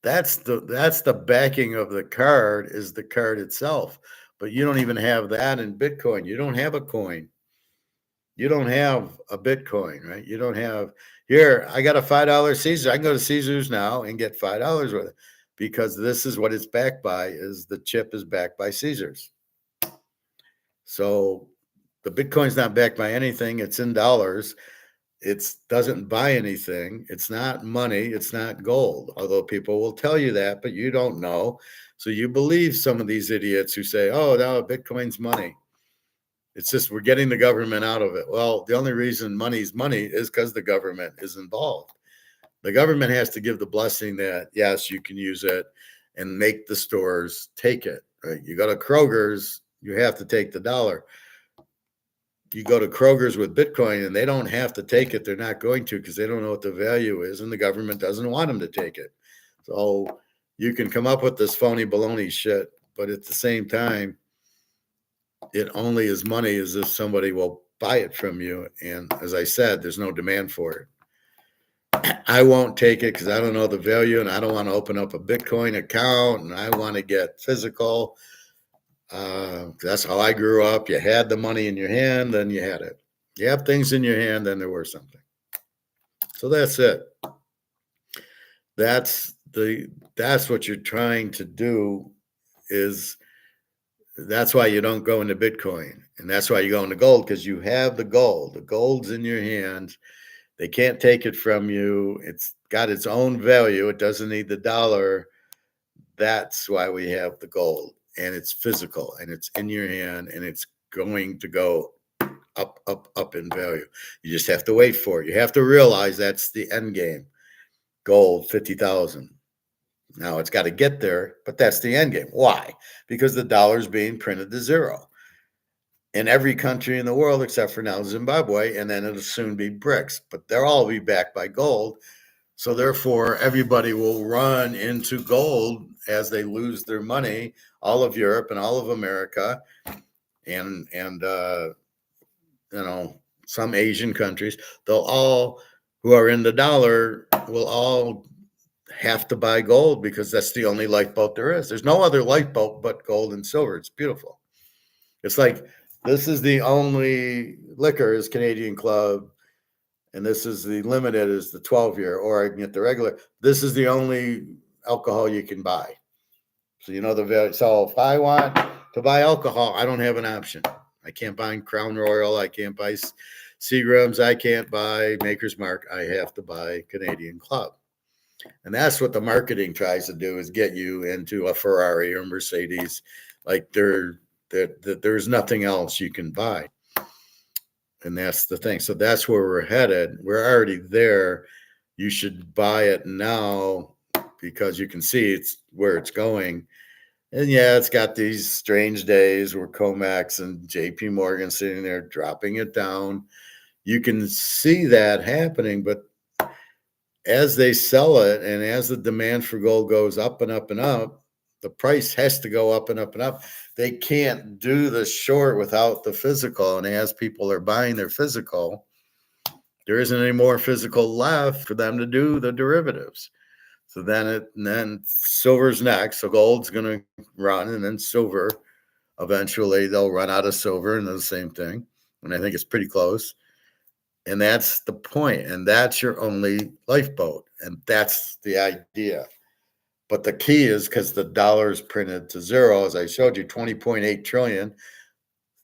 That's the backing of the card is the card itself. But you don't even have that in Bitcoin. You don't have a coin. You don't have a Bitcoin, right? You don't have here. I got a $5 Caesar. I can go to Caesars now and get $5 with it because this is what it's backed by. Is the chip is backed by Caesars. So the Bitcoin's not backed by anything. It's in dollars. It doesn't buy anything. It's not money. It's not gold. Although people will tell you that, but you don't know. So you believe some of these idiots who say, oh, no, Bitcoin's money. It's just we're getting the government out of it. Well, the only reason money's money is because the government is involved. The government has to give the blessing that, yes, you can use it and make the stores take it. Right? You go to Kroger's, you have to take the dollar. You go to Kroger's with Bitcoin and they don't have to take it. They're not going to because they don't know what the value is and the government doesn't want them to take it. So you can come up with this phony baloney shit, but at the same time, it only is money as if somebody will buy it from you. And as I said, there's no demand for it. I won't take it because I don't know the value and I don't want to open up a Bitcoin account and I want to get physical. That's how I grew up. You had the money in your hand, then you had it. You have things in your hand, then they're worth something. So that's it. That's what you're trying to do. Is that's why you don't go into Bitcoin, and that's why you go into gold, because you have the gold. The gold's in your hands. They can't take it from you. It's got its own value. It doesn't need the dollar. That's why we have the gold, and it's physical, and it's in your hand, and it's going to go up, up, up in value. You just have to wait for it. You have to realize that's the end game. Gold, 50,000. Now it's got to get there, but that's the end game. Why? Because the dollar's being printed to zero in every country in the world except for now Zimbabwe, and then it'll soon be BRICS. But they'll all be backed by gold. So therefore, everybody will run into gold as they lose their money. All of Europe and all of America, and some Asian countries, they'll all who are in the dollar will all have to buy gold because that's the only lifeboat there is. There's no other lifeboat but gold and silver. It's beautiful. It's like this is the only liquor is Canadian Club, and this is the limited is the 12-year, or I can get the regular. This is the only alcohol you can buy. So you know the value. So if I want to buy alcohol, I don't have an option. I can't buy Crown Royal. I can't buy Seagrams. I can't buy Maker's Mark. I have to buy Canadian Club. And that's what the marketing tries to do, is get you into a Ferrari or Mercedes. Like there's nothing else you can buy. And that's the thing. So that's where we're headed. We're already there. You should buy it now because you can see it's where it's going. And yeah, it's got these strange days where COMEX and JP Morgan sitting there dropping it down. You can see that happening, but as they sell it and as the demand for gold goes up and up and up, the price has to go up and up and up. They can't do the short without the physical. And as people are buying their physical, there isn't any more physical left for them to do the derivatives. So then silver's next. So gold's going to run, and then silver. Eventually, they'll run out of silver and do the same thing. And I think it's pretty close. And that's the point. And that's your only lifeboat. And that's the idea. But the key is because the dollar is printed to zero, as I showed you, 20.8 trillion,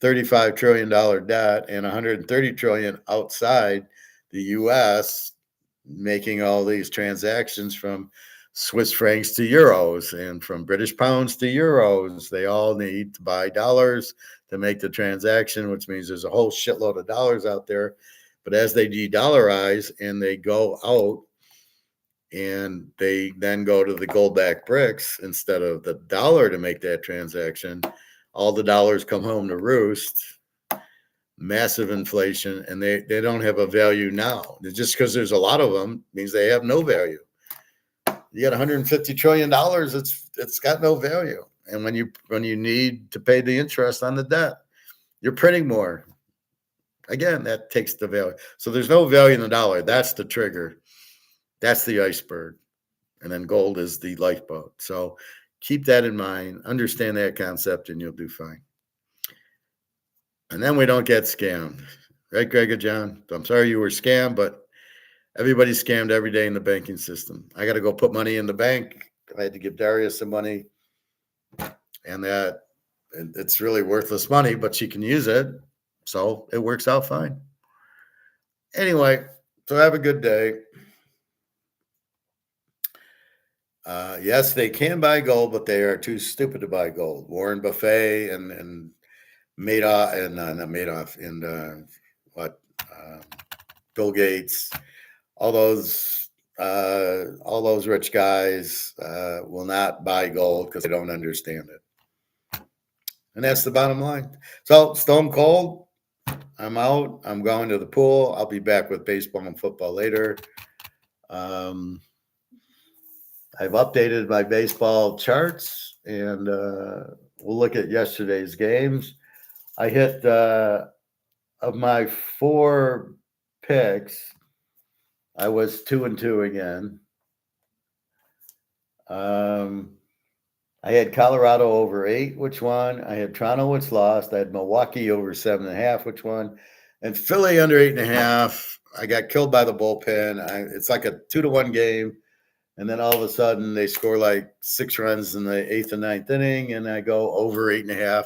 $35 trillion debt, and 130 trillion outside the US, making all these transactions from Swiss francs to euros and from British pounds to euros. They all need to buy dollars to make the transaction, which means there's a whole shitload of dollars out there. But as they de-dollarize and they go out and they then go to the gold-backed bricks instead of the dollar to make that transaction, all the dollars come home to roost. Massive inflation, and they don't have a value now. Just because there's a lot of them means they have no value. You got $150 trillion, it's got no value. And when you need to pay the interest on the debt, you're printing more. Again, that takes the value. So there's no value in the dollar. That's the trigger. That's the iceberg. And then gold is the lifeboat. So keep that in mind. Understand that concept, and you'll do fine. And then we don't get scammed. Right, Greg and John? I'm sorry you were scammed, but everybody's scammed every day in the banking system. I got to go put money in the bank. I had to give Darius some money, and it's really worthless money, but she can use it. So it works out fine. Anyway, so have a good day. Yes, they can buy gold, but they are too stupid to buy gold. Warren Buffett and Madoff and not Madoff and Bill Gates, all those rich guys will not buy gold because they don't understand it, and that's the bottom line. So Stone Cold, I'm out. I'm going to the pool. I'll be back with baseball and football later. I've updated my baseball charts, and we'll look at yesterday's games. I hit of my 4 picks, I was 2-2 again. I had Colorado over 8, which won. I had Toronto, which lost. I had Milwaukee over 7.5, which won, and Philly under 8.5. I got killed by the bullpen. It's like a 2-1 game, and then all of a sudden they score like 6 runs in the 8th and 9th inning, and I go over 8.5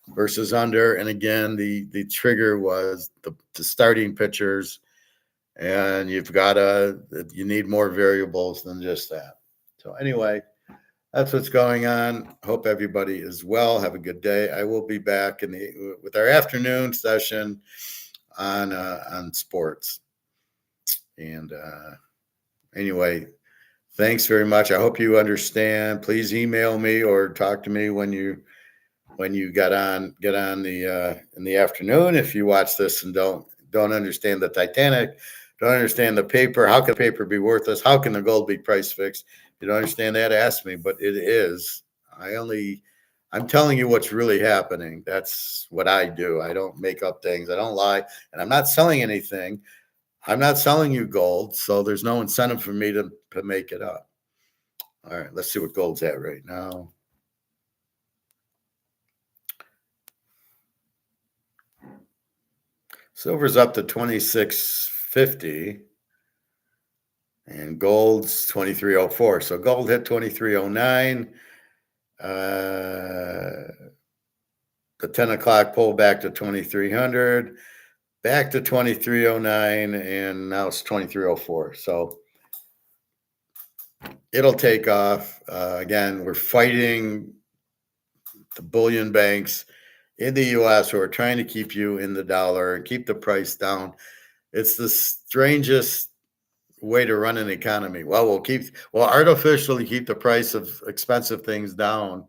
versus under. And again, the trigger was the starting pitchers, and you need more variables than just that. So anyway, that's what's going on. Hope everybody is well. Have a good day. I will be back with our afternoon session on sports. And anyway, thanks very much. I hope you understand. Please email me or talk to me when you get on the in the afternoon. If you watch this and don't understand the Titanic, don't understand the paper, how can paper be worthless? How can the gold be price fixed? If you don't understand that, ask me. But it is. I'm telling you what's really happening. That's what I do. I don't make up things. I don't lie, and I'm not selling anything. I'm not selling you gold, so there's no incentive for me to make it up. All right, let's see what gold's at right now. Silver's up to 26.50 and gold's 23.04. So gold hit 23.09. The 10 o'clock pulled back to 2300, back to 23.09, and now it's 23.04. So it'll take off. Again, we're fighting the bullion banks in the U.S. who are trying to keep you in the dollar and keep the price down. It's the strangest way to run an economy. Well, we'll artificially keep the price of expensive things down,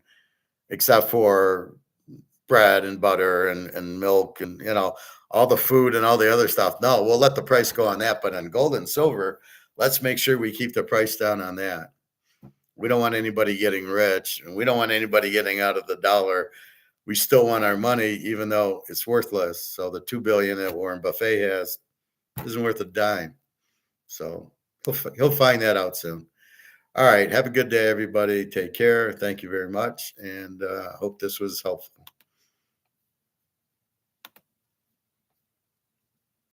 except for bread and butter and milk and all the food and all the other stuff. No, we'll let the price go on that, but on gold and silver, let's make sure we keep the price down on that. We don't want anybody getting rich, and we don't want anybody getting out of the dollar. We still want our money, even though it's worthless. So the $2 billion that Warren Buffett has isn't worth a dime. So he'll find that out soon. All right. Have a good day, everybody. Take care. Thank you very much. And hope this was helpful.